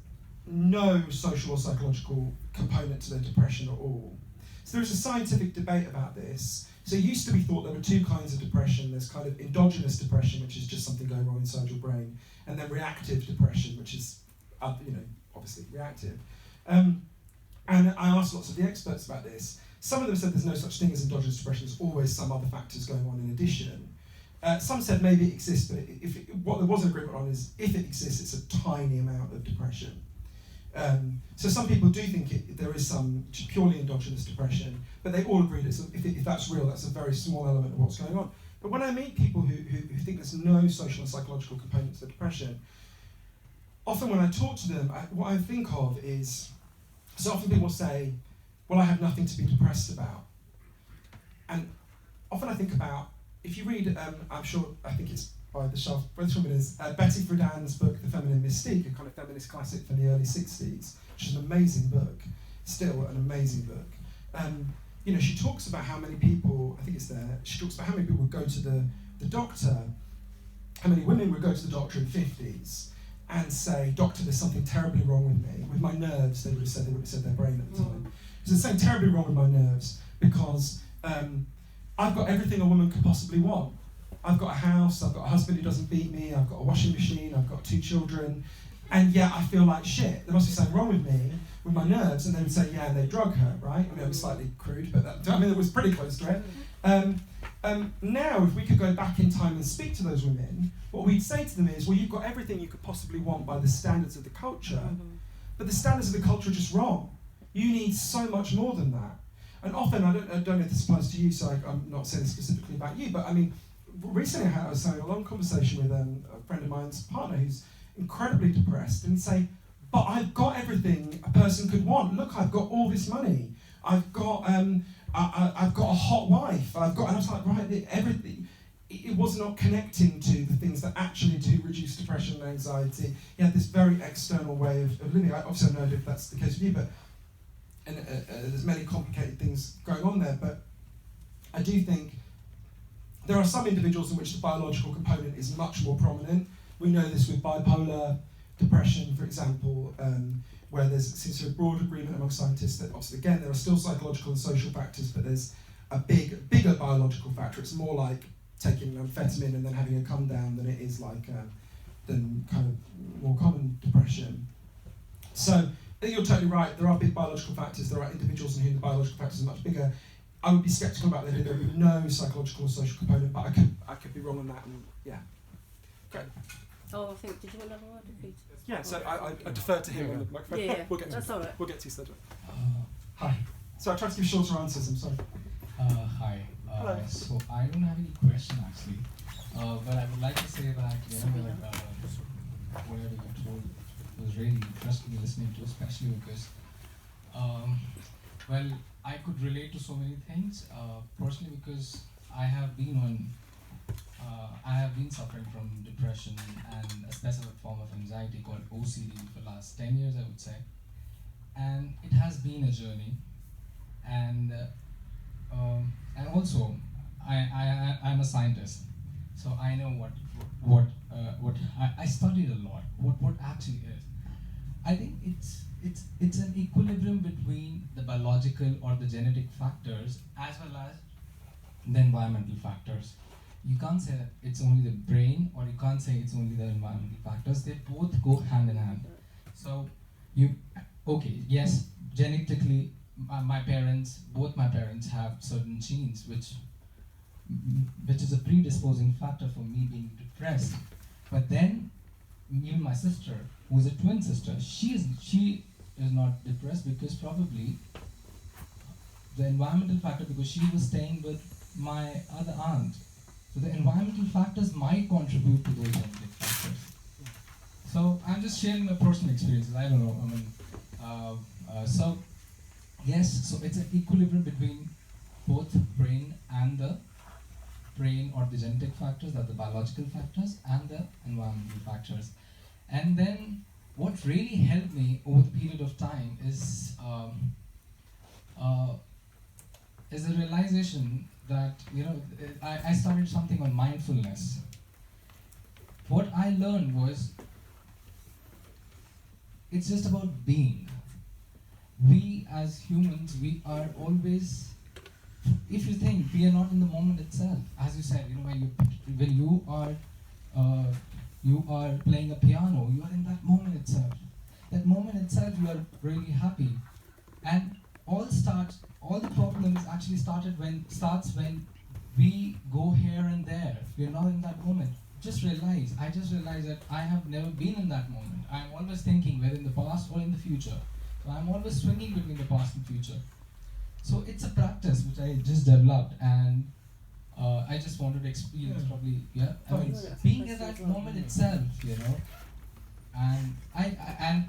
S2: no social or psychological component to their depression at all, so there's a scientific debate about this. So it used to be thought there were two kinds of depression. There's kind of endogenous depression, which is just something going wrong inside your brain, and then reactive depression, which is, obviously reactive. And I asked lots of the experts about this. Some of them said there's no such thing as endogenous depression. There's always some other factors going on in addition. Some said maybe it exists, but what there was an agreement on is if it exists, it's a tiny amount of depression. So some people do think there is some purely endogenous depression, but they all agree that if that's real, that's a very small element of what's going on. But when I meet people who think there's no social and psychological component to depression, often when I talk to them, what I think of is So often people say, well, I have nothing to be depressed about. And often I think about, if you read, I think it's by the British woman is Betty Friedan's book, The Feminine Mystique, a kind of feminist classic from the early 60s, which is an amazing book, still an amazing book. She talks about how many people, I think it's there, she talks about how many people would go to the doctor, how many women would go to the doctor in 50s and say, doctor, there's something terribly wrong with me. With my nerves, they wouldn't have said their brain at the time. There's something terribly wrong with my nerves because I've got everything a woman could possibly want. I've got a house, I've got a husband who doesn't beat me, I've got a washing machine, I've got 2 children, and yet I feel like shit. There must be something wrong with me, with my nerves, and they would say, yeah, and they drug her, right? I mean, I'm slightly crude, but it was pretty close to it. Now, if we could go back in time and speak to those women, what we'd say to them is, well, you've got everything you could possibly want by the standards of the culture, but the standards of the culture are just wrong. You need so much more than that. And often, I don't know if this applies to you, so I'm not saying specifically about you, but I mean, recently I was having a long conversation with a friend of mine's partner who's incredibly depressed, and say, but I've got everything a person could want. Look, I've got all this money. I've got I've got a hot wife. And I was like, right, everything. It was not connecting to the things that actually do reduce depression and anxiety. He had this very external way of living. I obviously don't know if that's the case with you, but there's many complicated things going on there. But I do think there are some individuals in which the biological component is much more prominent. We know this with bipolar depression, for example, where seems to be a broad agreement among scientists that, obviously, again, there are still psychological and social factors, but there's a bigger biological factor. It's more like taking amphetamine and then having a come down than it is like than kind of more common depression. So I think you're totally right. There are big biological factors. There are individuals in whom the biological factors are much bigger. I would be sceptical about the idea there would be no psychological or social component, but I could be wrong on that. And yeah, great.
S6: Oh, I think, did you want another word?
S2: Yeah, so I defer to him on the microphone.
S6: Yeah,
S2: we'll get to
S6: that's all right.
S2: We'll get to you, Cedric. Hi. So I try to give shorter answers, I'm sorry.
S7: Hi.
S2: Hello.
S7: So I don't have any question actually, but I would like to say that whatever you told was really interesting listening to, especially because, well, I could relate to so many things personally because I have been suffering from depression and a specific form of anxiety called OCD for the last 10 years, I would say. And it has been a journey. And also, I'm a scientist, so I know what I studied a lot. What actually is. I think it's an equilibrium between the biological or the genetic factors as well as the environmental factors. You can't say that it's only the brain, or you can't say it's only the environmental factors. They both go hand in hand. So yes, genetically, both my parents have certain genes, which is a predisposing factor for me being depressed. But then, even my sister, who is a twin sister, she is not depressed because probably the environmental factor, because she was staying with my other aunt. So the environmental factors might contribute to those genetic factors. So I'm just sharing my personal experiences. I don't know. So yes. So it's an equilibrium between both brain or the genetic factors, or the biological factors, and the environmental factors. And then what really helped me over the period of time is the realization that I started something on mindfulness. What I learned was it's just about being. We as humans, we are always, if you think, we are not in the moment itself. As you said, when you are playing a piano, you are in that moment itself. That moment itself, you are really happy. And all the problems actually starts when we go here and there. We're not in that moment. I just realized that I have never been in that moment. I'm always thinking whether in the past or in the future. So I'm always swinging between the past and future. So it's a practice which I just developed, and I just wanted to experience being in that moment itself, and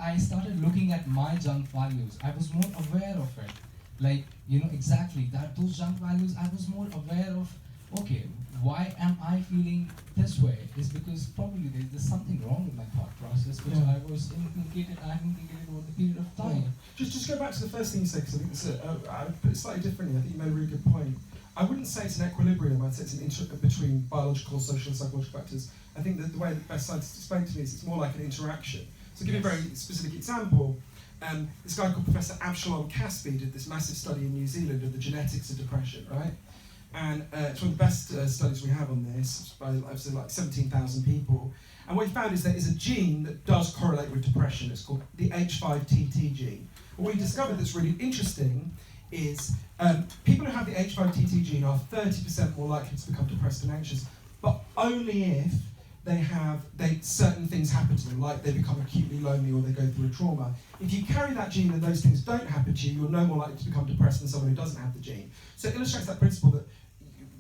S7: I started looking at my junk values. I was more aware of it, like exactly that those junk values. I was more aware of, okay, why am I feeling this way? Is because probably there's something wrong with my thought process, which I was inculcated over the period of time.
S2: Just go back to the first thing you said, because I think it's I would put it slightly differently. I think you made a really good point. I wouldn't say it's an equilibrium. I'd say it's an between biological, social, and psychological factors. I think that the way that best scientists explain to me is it's more like an interaction. So, to give you a very specific example, this guy called Professor Avshalom Caspi did this massive study in New Zealand of the genetics of depression, right? And it's one of the best studies we have on this, by I've said like 17,000 people. And what he found is there is a gene that does correlate with depression. It's called the H5TT gene. And what he discovered that's really interesting is people who have the H5TT gene are 30% more likely to become depressed and anxious, but only if certain things happen to them, like they become acutely lonely or they go through a trauma. If you carry that gene and those things don't happen to you, you're no more likely to become depressed than someone who doesn't have the gene. So it illustrates that principle that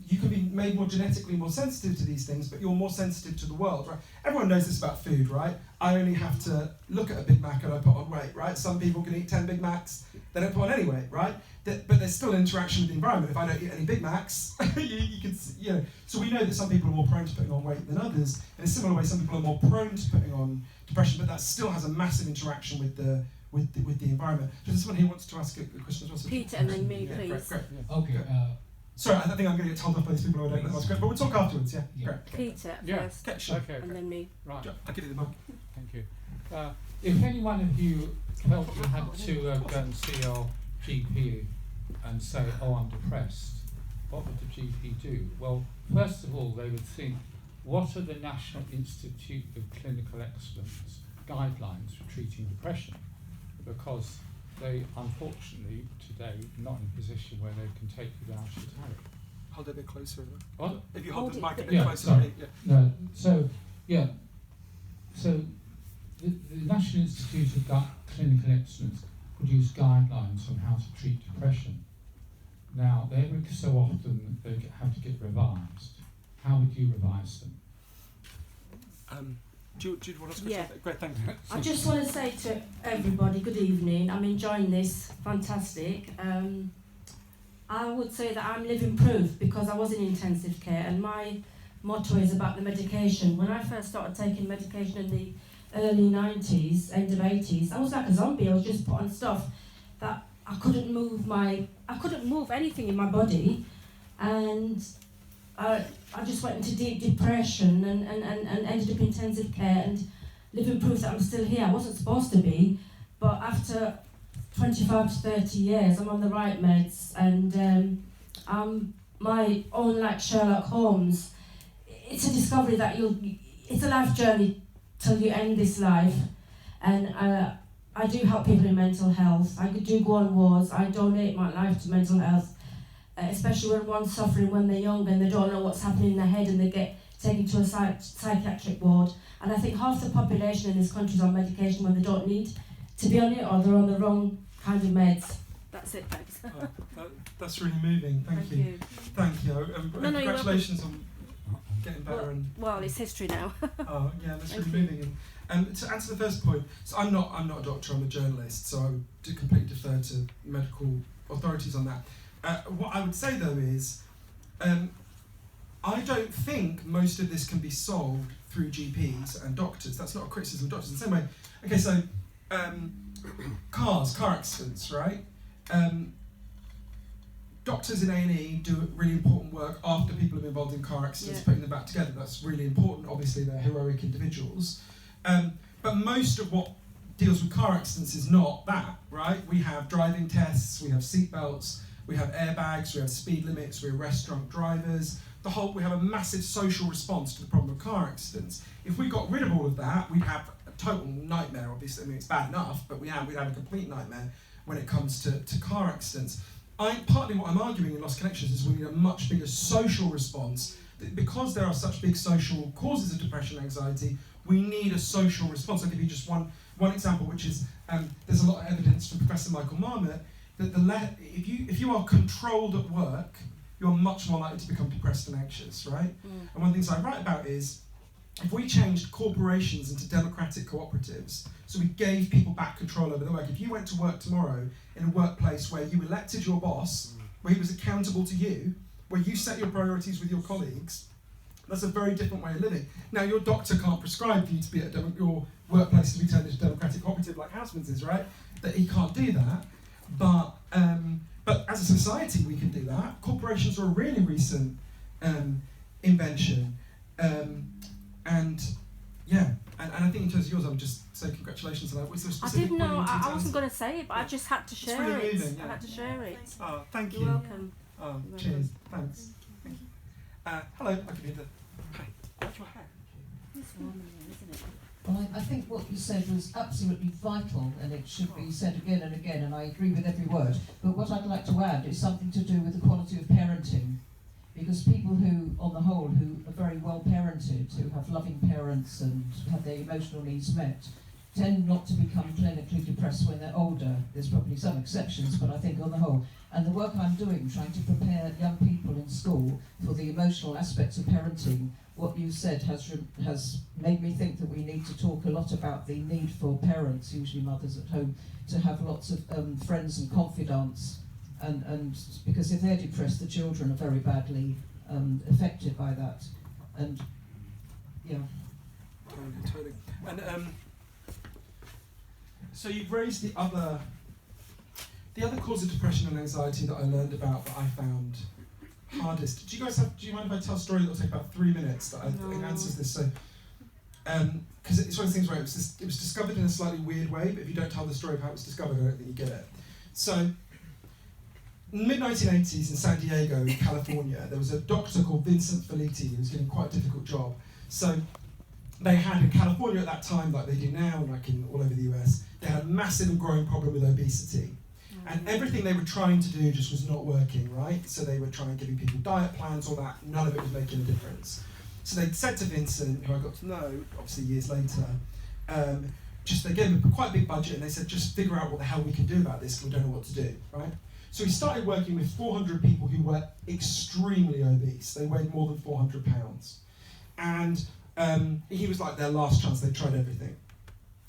S2: you can be made more genetically more sensitive to these things, but you're more sensitive to the world, right? Everyone knows this about food, right? I only have to look at a Big Mac and I put on weight, right? Some people can eat 10 Big Macs, they don't put on any weight, right? But there's still an interaction with the environment. If I don't eat any Big Macs, you can, So we know that some people are more prone to putting on weight than others. In a similar way, some people are more prone to putting on depression, but that still has a massive interaction with the environment. There's someone here wants to ask a question as well.
S6: Peter and then me, please.
S2: Great. Yeah.
S7: Okay.
S2: Sorry, I think I'm going to get told off by these people who I don't know. That's great, but we'll talk afterwards. Yeah. Great.
S6: Peter first,
S2: Okay, sure.
S8: Okay.
S6: and then me.
S8: Right.
S2: I'll give you the mic.
S8: Thank you. If any one of you felt you had to go and see your GP and say, "Oh, I'm depressed," what would the GP do? Well, first of all, they would think, what are the National Institute of Clinical Excellence guidelines for treating depression? Because they, unfortunately, today, not in a position where they can take you down to Hari.
S2: Hold it a bit closer.
S8: What?
S2: If you hold the
S6: Hold
S2: mic a
S6: it-
S2: bit
S8: Yeah,
S2: closer.
S8: sorry.
S2: Yeah.
S8: No, so the National Institute of Clinical Excellence produce guidelines on how to treat depression. Now, every so often they have to get revised. How would you revise them?
S2: Do you want to
S6: Yeah.
S2: Great, thank you.
S6: I just want to say to everybody, good evening. I'm enjoying this, fantastic. I would say that I'm living proof because I was in intensive care and my motto is about the medication. When I first started taking medication in the early 90s, end of 80s, I was like a zombie. I was just put on stuff that I couldn't move anything in my body, and I just went into deep depression and ended up in intensive care and living proof that I'm still here. I wasn't supposed to be, but after 25 to 30 years, I'm on the right meds, and I'm my own like Sherlock Holmes. It's a discovery that it's a life journey till you end this life, and I do help people in mental health. I do go on wards. I donate my life to mental health, especially when one's suffering when they're young and they don't know what's happening in their head and they get taken to a psychiatric ward. And I think half the population in this country is on medication when they don't need to be on it, or they're on the wrong kind of meds. That's it, thanks.
S2: That's really moving. Thank you. Thank you.
S6: No,
S2: Congratulations on getting better.
S6: Well, it's history now.
S2: Oh yeah, that's really moving. And to answer the first point, so I'm not a doctor. I'm a journalist, so I would completely defer to medical authorities on that. What I would say though is, I don't think most of this can be solved through GPs and doctors. That's not a criticism of doctors. In the same way, okay, so car accidents, right? Doctors in A&E do really important work after people have been involved in car accidents, putting them back together. That's really important. Obviously, they're heroic individuals. But most of what deals with car accidents is not that, right? We have driving tests, we have seatbelts, we have airbags, we have speed limits, we arrest drunk drivers. We have a massive social response to the problem of car accidents. If we got rid of all of that, we'd have a total nightmare, obviously. I mean, it's bad enough, but we'd have a complete nightmare when it comes to car accidents. Partly what I'm arguing in Lost Connections is we need a much bigger social response. Because there are such big social causes of depression and anxiety, we need a social response. I'll give you just one example, which is there's a lot of evidence from Professor Michael Marmot that if you are controlled at work, you're much more likely to become depressed and anxious, right? And one of the things I write about is if we changed corporations into democratic cooperatives, so we gave people back control over their work. If you went to work tomorrow in a workplace where you elected your boss, where he was accountable to you, where you set your priorities with your colleagues, that's a very different way of living. Now, your doctor can't prescribe for you to be at your workplace to be turned into a democratic cooperative like Houseman's is, right? That he can't do that. But as a society, we can do that. Corporations are a really recent invention. And I think in terms of yours, I would just say congratulations on that. Was there a
S6: I
S2: specific
S6: didn't know,
S2: point you wanted to
S6: I wasn't
S2: tell
S6: going to say it, but I just had to share
S2: really
S6: it.
S2: moving, yeah.
S6: I had to share it.
S2: us? Oh, thank
S6: You're
S2: you.
S6: welcome.
S2: Oh,
S6: You're
S2: cheers.
S6: welcome.
S2: Thanks. Thank you. Hello, I can hear the. Hi. What's your hair?
S6: It's warm in here, isn't it?
S9: Well, I think what you said was absolutely vital, and it should be said again and again, and I agree with every word. But what I'd like to add is something to do with the quality of parenting. Because people who, on the whole, who are very well parented, who have loving parents and have their emotional needs met, tend not to become clinically depressed when they're older. There's probably some exceptions, but I think on the whole. And the work I'm doing, trying to prepare young people in school for the emotional aspects of parenting, what you said has made me think that we need to talk a lot about the need for parents, usually mothers at home, to have lots of friends and confidants. And because if they're depressed, the children are very badly affected by that. And yeah.
S2: Totally. And so you've raised the other cause of depression and anxiety that I learned about that I found hardest. Do you mind if I tell a story that will take about 3 minutes that I think answers this? So, because it's one of the things where it was discovered in a slightly weird way, but if you don't tell the story of how it was discovered, I don't think you get it. So, in the mid-1980s in San Diego, in California, there was a doctor called Vincent Felitti who was doing quite a difficult job. So they had in California at that time, like they do now, like in all over the US, they had a massive and growing problem with obesity. And everything they were trying to do just was not working, right? So they were trying giving people diet plans, all that, none of it was making a difference. So they said to Vincent, who I got to know, obviously years later, they gave him quite a big budget and they said, just figure out what the hell we can do about this because we don't know what to do, right? So he started working with 400 people who were extremely obese. They weighed more than 400 pounds. And he was like their last chance, they tried everything.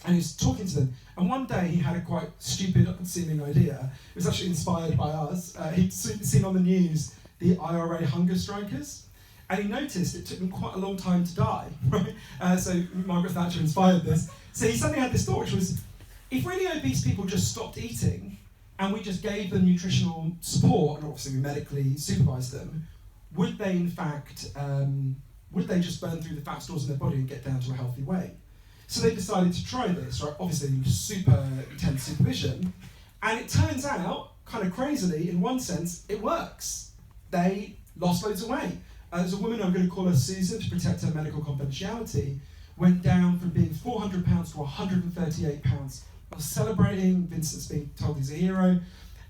S2: And he was talking to them. And one day he had a quite stupid seeming idea. It was actually inspired by us. He'd seen on the news the IRA hunger strikers. And he noticed it took them quite a long time to die, right? So Margaret Thatcher inspired this. So he suddenly had this thought, which was, if really obese people just stopped eating, and we just gave them nutritional support, and obviously we medically supervised them, would they in fact, would they just burn through the fat stores in their body and get down to a healthy weight? So they decided to try this, right? Obviously super intense supervision, and it turns out, kind of crazily, in one sense, it works. They lost loads of weight. There's a woman, I'm going to call her Susan to protect her medical confidentiality, went down from being 400 pounds to 138 pounds. I was celebrating, Vincent's being told he's a hero,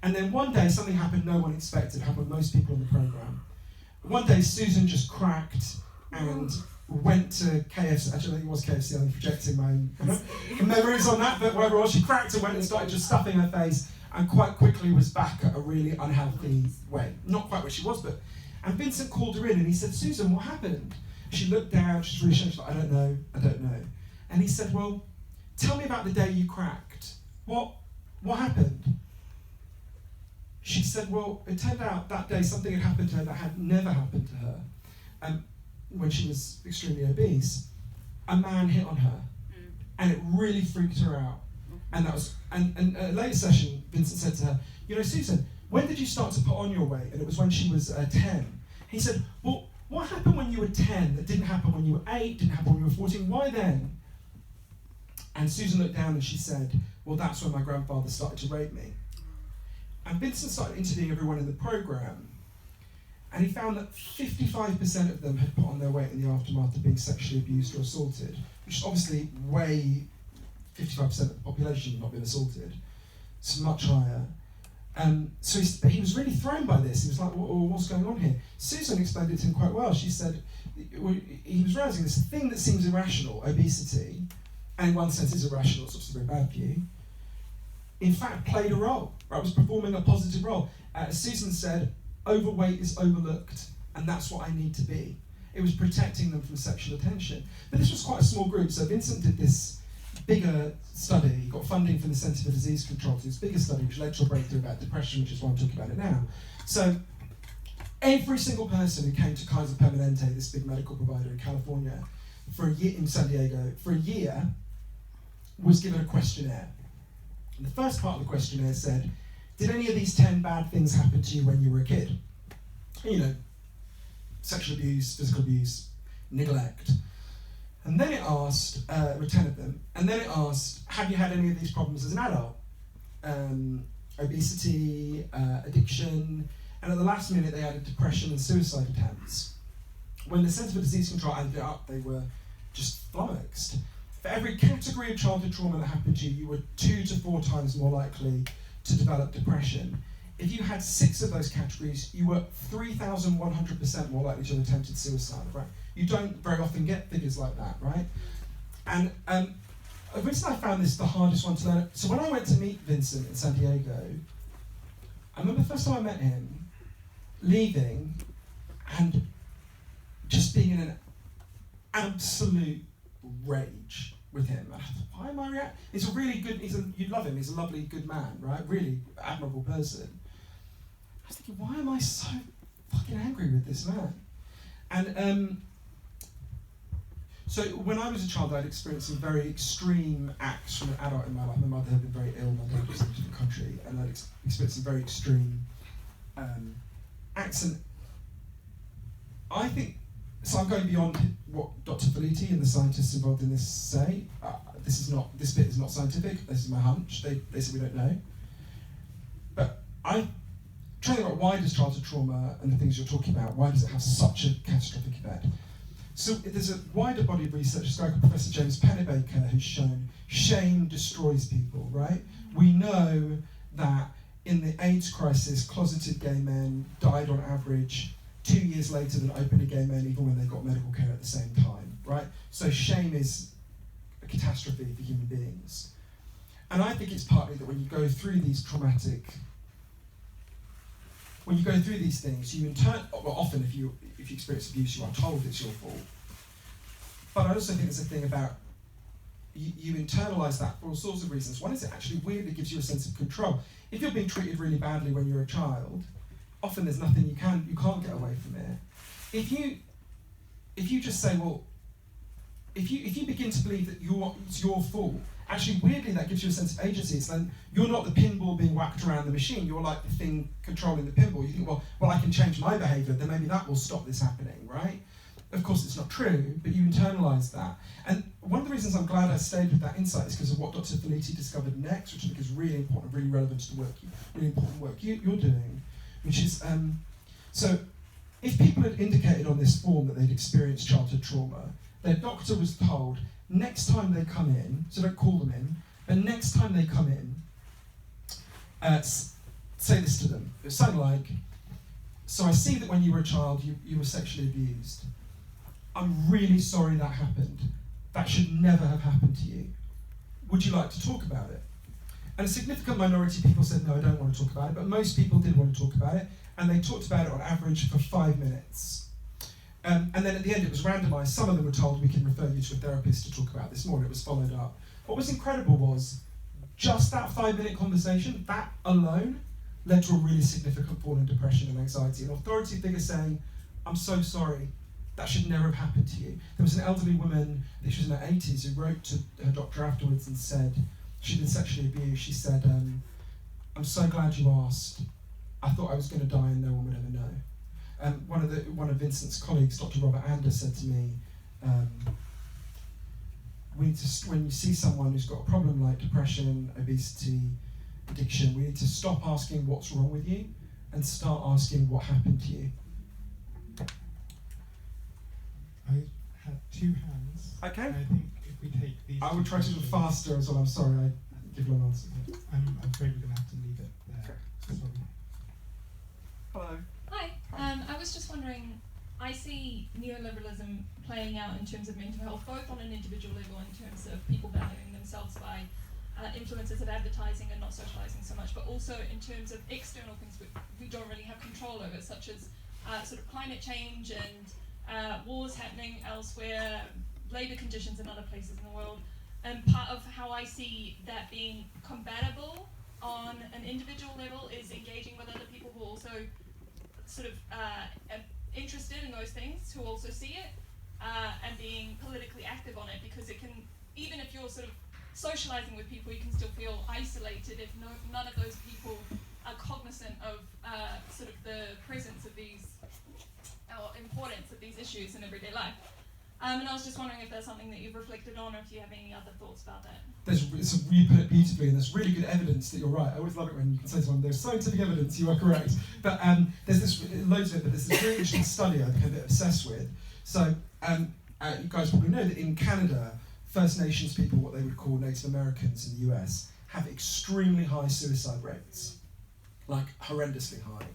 S2: and then one day something happened no one expected, happened with most people on the programme. One day Susan just cracked and went to KFC, actually I think it was KFC, I'm projecting my own memories on that, but whatever it was, she cracked and went and started just stuffing her face and quite quickly was back at a really unhealthy weight. Not quite where she was, but, and Vincent called her in and he said, Susan, what happened? She looked down, she's really ashamed, she's like, I don't know. And he said, well, tell me about the day you cracked. What happened? She said, well, it turned out that day something had happened to her that had never happened to her when she was extremely obese. A man hit on her, and it really freaked her out. And that was, and at a later session, Vincent said to her, you know, Susan, when did you start to put on your weight? And it was when she was 10. He said, well, what happened when you were 10 that didn't happen when you were 8, didn't happen when you were 14? Why then? And Susan looked down and she said, well, that's when my grandfather started to rape me. And Vincent started interviewing everyone in the programme, and he found that 55% of them had put on their weight in the aftermath of being sexually abused or assaulted, which is obviously way 55% of the population have not been assaulted. It's much higher. So he was really thrown by this. He was like, what's going on here? Susan explained it to him quite well. She said, he was realising this thing that seems irrational, obesity, and in one sense is irrational, it's obviously very bad for you, in fact played a role, right? Was performing a positive role. Susan said, overweight is overlooked, and that's what I need to be. It was protecting them from sexual attention. But this was quite a small group, so Vincent did this bigger study, he got funding from the Centre for Disease Control to this bigger study, which led to a breakthrough about depression, which is why I'm talking about it now. So every single person who came to Kaiser Permanente, this big medical provider in California, for a year in San Diego, for a year, was given a questionnaire. And the first part of the questionnaire said, did any of these 10 bad things happen to you when you were a kid? You know, sexual abuse, physical abuse, neglect. And then it asked, 10 of them, and then it asked, have you had any of these problems as an adult? Obesity, addiction, and at the last minute they added depression and suicide attempts. When the Centre for Disease Control added it up, they were just flummoxed. For every category of childhood trauma that happened to you, you were 2 to 4 times more likely to develop depression. If you had 6 of those categories, you were 3,100% more likely to have attempted suicide, right? You don't very often get figures like that, right? And Vincent and I found this the hardest one to learn. So when I went to meet Vincent in San Diego, I remember the first time I met him, leaving, and just being in an absolute rage with him. And I thought, why am I reacting? He's a really good, you'd love him, he's a lovely, good man, right? Really admirable person. I was thinking, why am I so fucking angry with this man? And so when I was a child, I'd experienced some very extreme acts from an adult in my life. My mother had been very ill, my dad was in a different country, and I'd experienced some very extreme acts. And I think, so I'm going beyond what Dr. Felitti and the scientists involved in this say. This bit is not scientific, this is my hunch, they say we don't know. But I'm trying to think about why does childhood trauma and the things you're talking about, why does it have such a catastrophic effect? So there's a wider body of research, this guy called Professor James Pennebaker, who's shown shame destroys people, right? We know that in the AIDS crisis, closeted gay men died on average 2 years later than openly gay men, even when they got medical care at the same time, right? So shame is a catastrophe for human beings. And I think it's partly that when you go through these traumatic, when you go through these things, you often if you experience abuse, you are told it's your fault. But I also think there's a thing about you internalise that for all sorts of reasons. One is it actually weirdly gives you a sense of control. If you're being treated really badly when you're a child, often there's nothing you can't get away from it. If you just say, well, if you begin to believe that it's your fault, actually weirdly that gives you a sense of agency. It's then you're not the pinball being whacked around the machine, you're like the thing controlling the pinball. You think, well I can change my behaviour, then maybe that will stop this happening, right? Of course it's not true, but you internalise that. And one of the reasons I'm glad I stayed with that insight is because of what Dr. Felitti discovered next, which I think is really important, really relevant to the work, really important work you're doing, which is, so if people had indicated on this form that they'd experienced childhood trauma, their doctor was told, next time they come in, so don't call them in, but next time they come in, say this to them. It sounded like, so I see that when you were a child, you were sexually abused. I'm really sorry that happened. That should never have happened to you. Would you like to talk about it? And a significant minority of people said, no, I don't want to talk about it, but most people did want to talk about it, and they talked about it on average for 5 minutes. And then at the end it was randomised. Some of them were told, we can refer you to a therapist to talk about this more, and it was followed up. What was incredible was, just that 5-minute conversation, that alone, led to a really significant fall in depression and anxiety. An authority figure saying, I'm so sorry, that should never have happened to you. There was an elderly woman, I think she was in her 80s, who wrote to her doctor afterwards and said, she'd been sexually abused. She said, I'm so glad you asked. I thought I was going to die and no one would ever know. One of Vincent's colleagues, Dr. Robert Anders, said to me, when you see someone who's got a problem like depression, obesity, addiction, we need to stop asking what's wrong with you and start asking what happened to you.
S1: I had 2 hands.
S2: Okay.
S1: And I think if we take these,
S2: I will try to do it faster as well. I'm sorry, I give long answers.
S1: I'm afraid we're going to have to leave it there.
S2: Okay.
S1: Sorry.
S2: Hello.
S10: Hi. I was just wondering, I see neoliberalism playing out in terms of mental health, both on an individual level in terms of people valuing themselves by influences of advertising and not socializing so much, but also in terms of external things we don't really have control over, such as sort of climate change and wars happening elsewhere, labour conditions in other places in the world. And part of how I see that being compatible on an individual level is engaging with other people who also sort of interested in those things, who also see it, and being politically active on it, because it can, even if you're sort of socializing with people, you can still feel isolated if none of those people are cognizant of sort of the presence of these, or importance of these issues in everyday life. And I was just wondering if there's something that you've reflected on, or if you have any other thoughts about that.
S2: You put it beautifully, and there's really good evidence that you're right. I always love it when you can say to someone, there's scientific evidence, you are correct. But there's this, loads of it, but there's this really interesting study I became a bit obsessed with. So you guys probably know that in Canada, First Nations people, what they would call Native Americans in the US, have extremely high suicide rates, like horrendously high.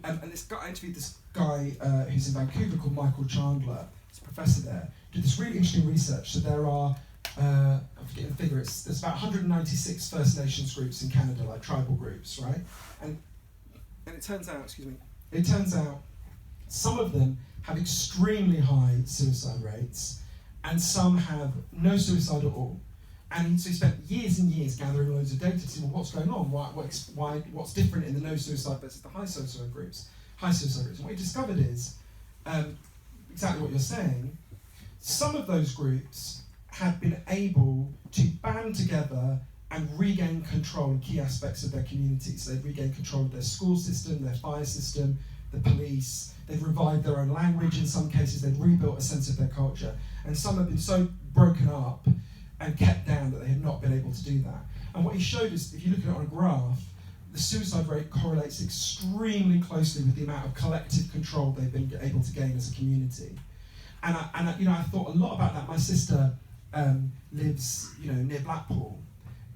S2: And this guy, I interviewed this guy who's in Vancouver called Michael Chandler, he's a professor there, did this really interesting research. So there are, I'm forgetting the figure, there's about 196 First Nations groups in Canada, like tribal groups, right? And it turns out, some of them have extremely high suicide rates, and some have no suicide at all. And so he spent years and years gathering loads of data to see, well, what's going on? What's different in the no suicide versus the high suicide groups? And what he discovered is exactly what you're saying. Some of those groups have been able to band together and regain control in key aspects of their communities. So they've regained control of their school system, their fire system, the police. They've revived their own language in some cases. They've rebuilt a sense of their culture. And some have been so broken up and kept down that they have not been able to do that. And what he showed is, if you look at it on a graph, the suicide rate correlates extremely closely with the amount of collective control they've been able to gain as a community. And I thought a lot about that. My sister lives, near Blackpool.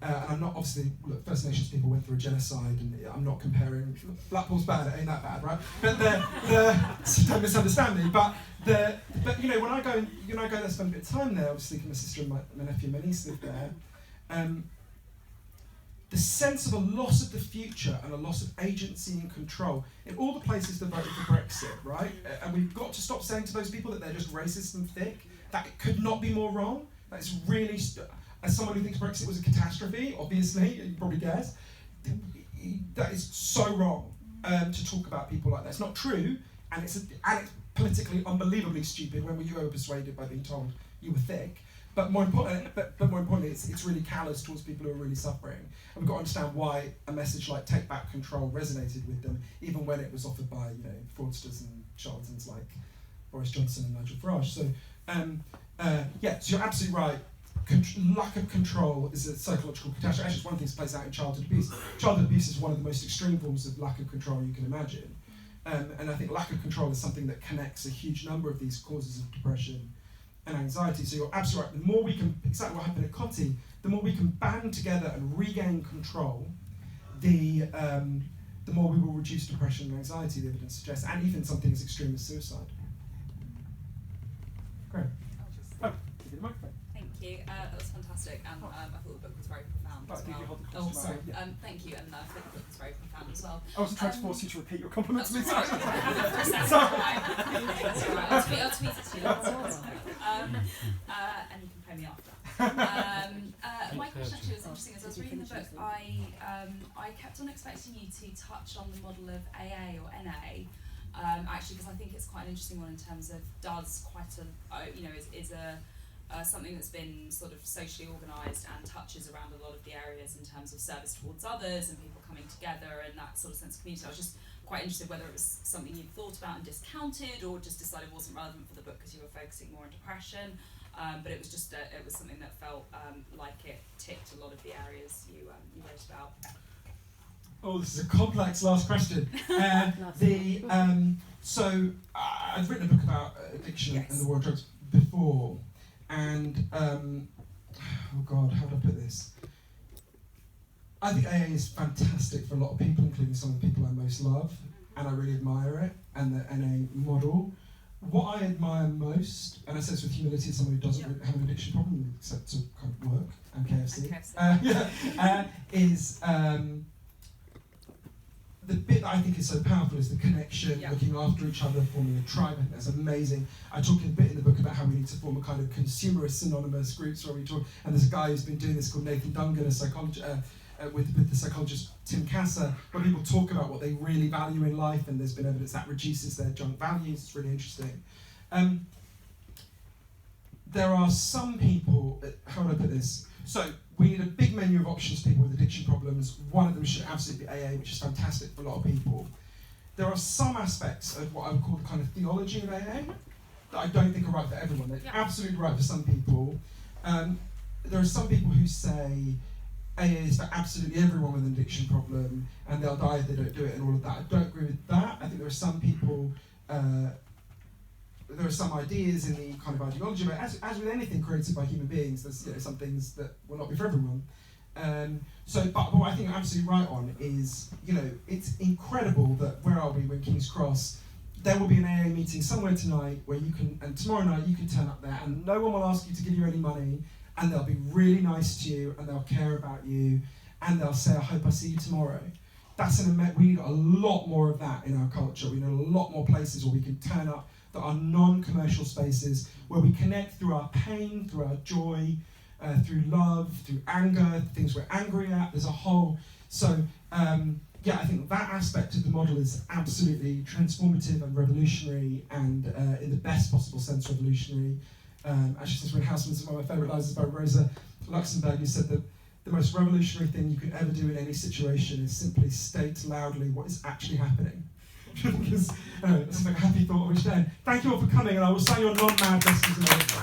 S2: And I'm not, obviously, look, First Nations people went through a genocide, and I'm not comparing, Blackpool's bad, it ain't that bad, right? But so don't misunderstand me, but when I go there, spend a bit of time there, obviously, my sister and my nephew and my niece live there, the sense of a loss of the future and a loss of agency and control in all the places that voted for Brexit, right? And we've got to stop saying to those people that they're just racist and thick. That could not be more wrong. That is really, as someone who thinks Brexit was a catastrophe, obviously, you probably guess, that is so wrong to talk about people like that. It's not true, and it's politically unbelievably stupid when you were persuaded by being told you were thick. But more importantly, it's really callous towards people who are really suffering. And we've got to understand why a message like "Take Back Control" resonated with them, even when it was offered by fraudsters and charlatans like Boris Johnson and Nigel Farage. So so you're absolutely right. Lack of control is a psychological catastrophe. Actually, it's one of the things that plays out in childhood abuse. Childhood abuse is one of the most extreme forms of lack of control you can imagine. And I think lack of control is something that connects a huge number of these causes of depression and anxiety. So you're absolutely right. The more we can, exactly what happened at Coty, the more we can band together and regain control, the more we will reduce depression and anxiety, the evidence suggests, and even something as extreme as suicide. Great. Give you the microphone.
S11: Thank you. That was fantastic, and I thought the book was very profound as well.
S12: Oh, sorry.
S11: Thank you, and I thought the book was very profound as well.
S12: I wasn't trying to force you to repeat your compliment to me.
S11: Sorry. That's all right. I'll tweet it to you. That's all right. And you can pay me after. My question actually was interesting. As I was reading the book, I kept on expecting you to touch on the model of AA or NA. Actually, because I think it's quite an interesting one in terms of is something that's been sort of socially organised and touches around a lot of the areas in terms of service towards others and people coming together and that sort of sense of community. I was just quite interested whether it was something you'd thought about and discounted, or just decided wasn't relevant for the book because you were focusing more on depression. But it was just it was something that felt like it ticked a lot of the areas you wrote about.
S2: Oh, this is a complex last question. So I've written a book about addiction and the war on drugs before, and oh God, how do I put this? I think AA is fantastic for a lot of people, including some of the people I most love, and I really admire it and the NA model. What I admire most, and I say this with humility as someone who doesn't have an addiction problem except to kind of work and KFC, is the bit that I think is so powerful is the connection, looking after each other, forming a tribe. I think that's amazing. I talk a bit in the book about how we need to form a kind of consumerist synonymous groups where we talk, and there's a guy who's been doing this called Nathan Dungan, a psychologist, with the psychologist Tim Kasser, where people talk about what they really value in life, and there's been evidence that reduces their junk values. It's really interesting. There are some people, how would I put this? So we need a big menu of options for people with addiction problems. One of them should absolutely be AA, which is fantastic for a lot of people. There are some aspects of what I would call the kind of theology of AA that I don't think are right for everyone. They're absolutely right for some people. There are some people who say AA is for absolutely everyone with an addiction problem, and they'll die if they don't do it, and all of that. I don't agree with that. I think there are some people, there are some ideas in the kind of ideology, but as with anything created by human beings, there's some things that will not be for everyone. But what I think you're absolutely right on is, it's incredible that, where are we, when King's Cross, there will be an AA meeting somewhere tonight where you can, and tomorrow night you can turn up there and no one will ask you to give you any money, and they'll be really nice to you, and they'll care about you, and they'll say, I hope I see you tomorrow. We need a lot more of that in our culture. We need a lot more places where we can turn up that are non-commercial spaces, where we connect through our pain, through our joy, through love, through anger, things we're angry at. There's a whole... I think that aspect of the model is absolutely transformative and revolutionary, and in the best possible sense revolutionary. Actually, since we're in Houseman's, one of my favourite lines is by Rosa Luxemburg, who said that the most revolutionary thing you could ever do in any situation is simply state loudly what is actually happening. Because it's like a happy thought of each day. Thank you all for coming, and I will sign your non-mad messages.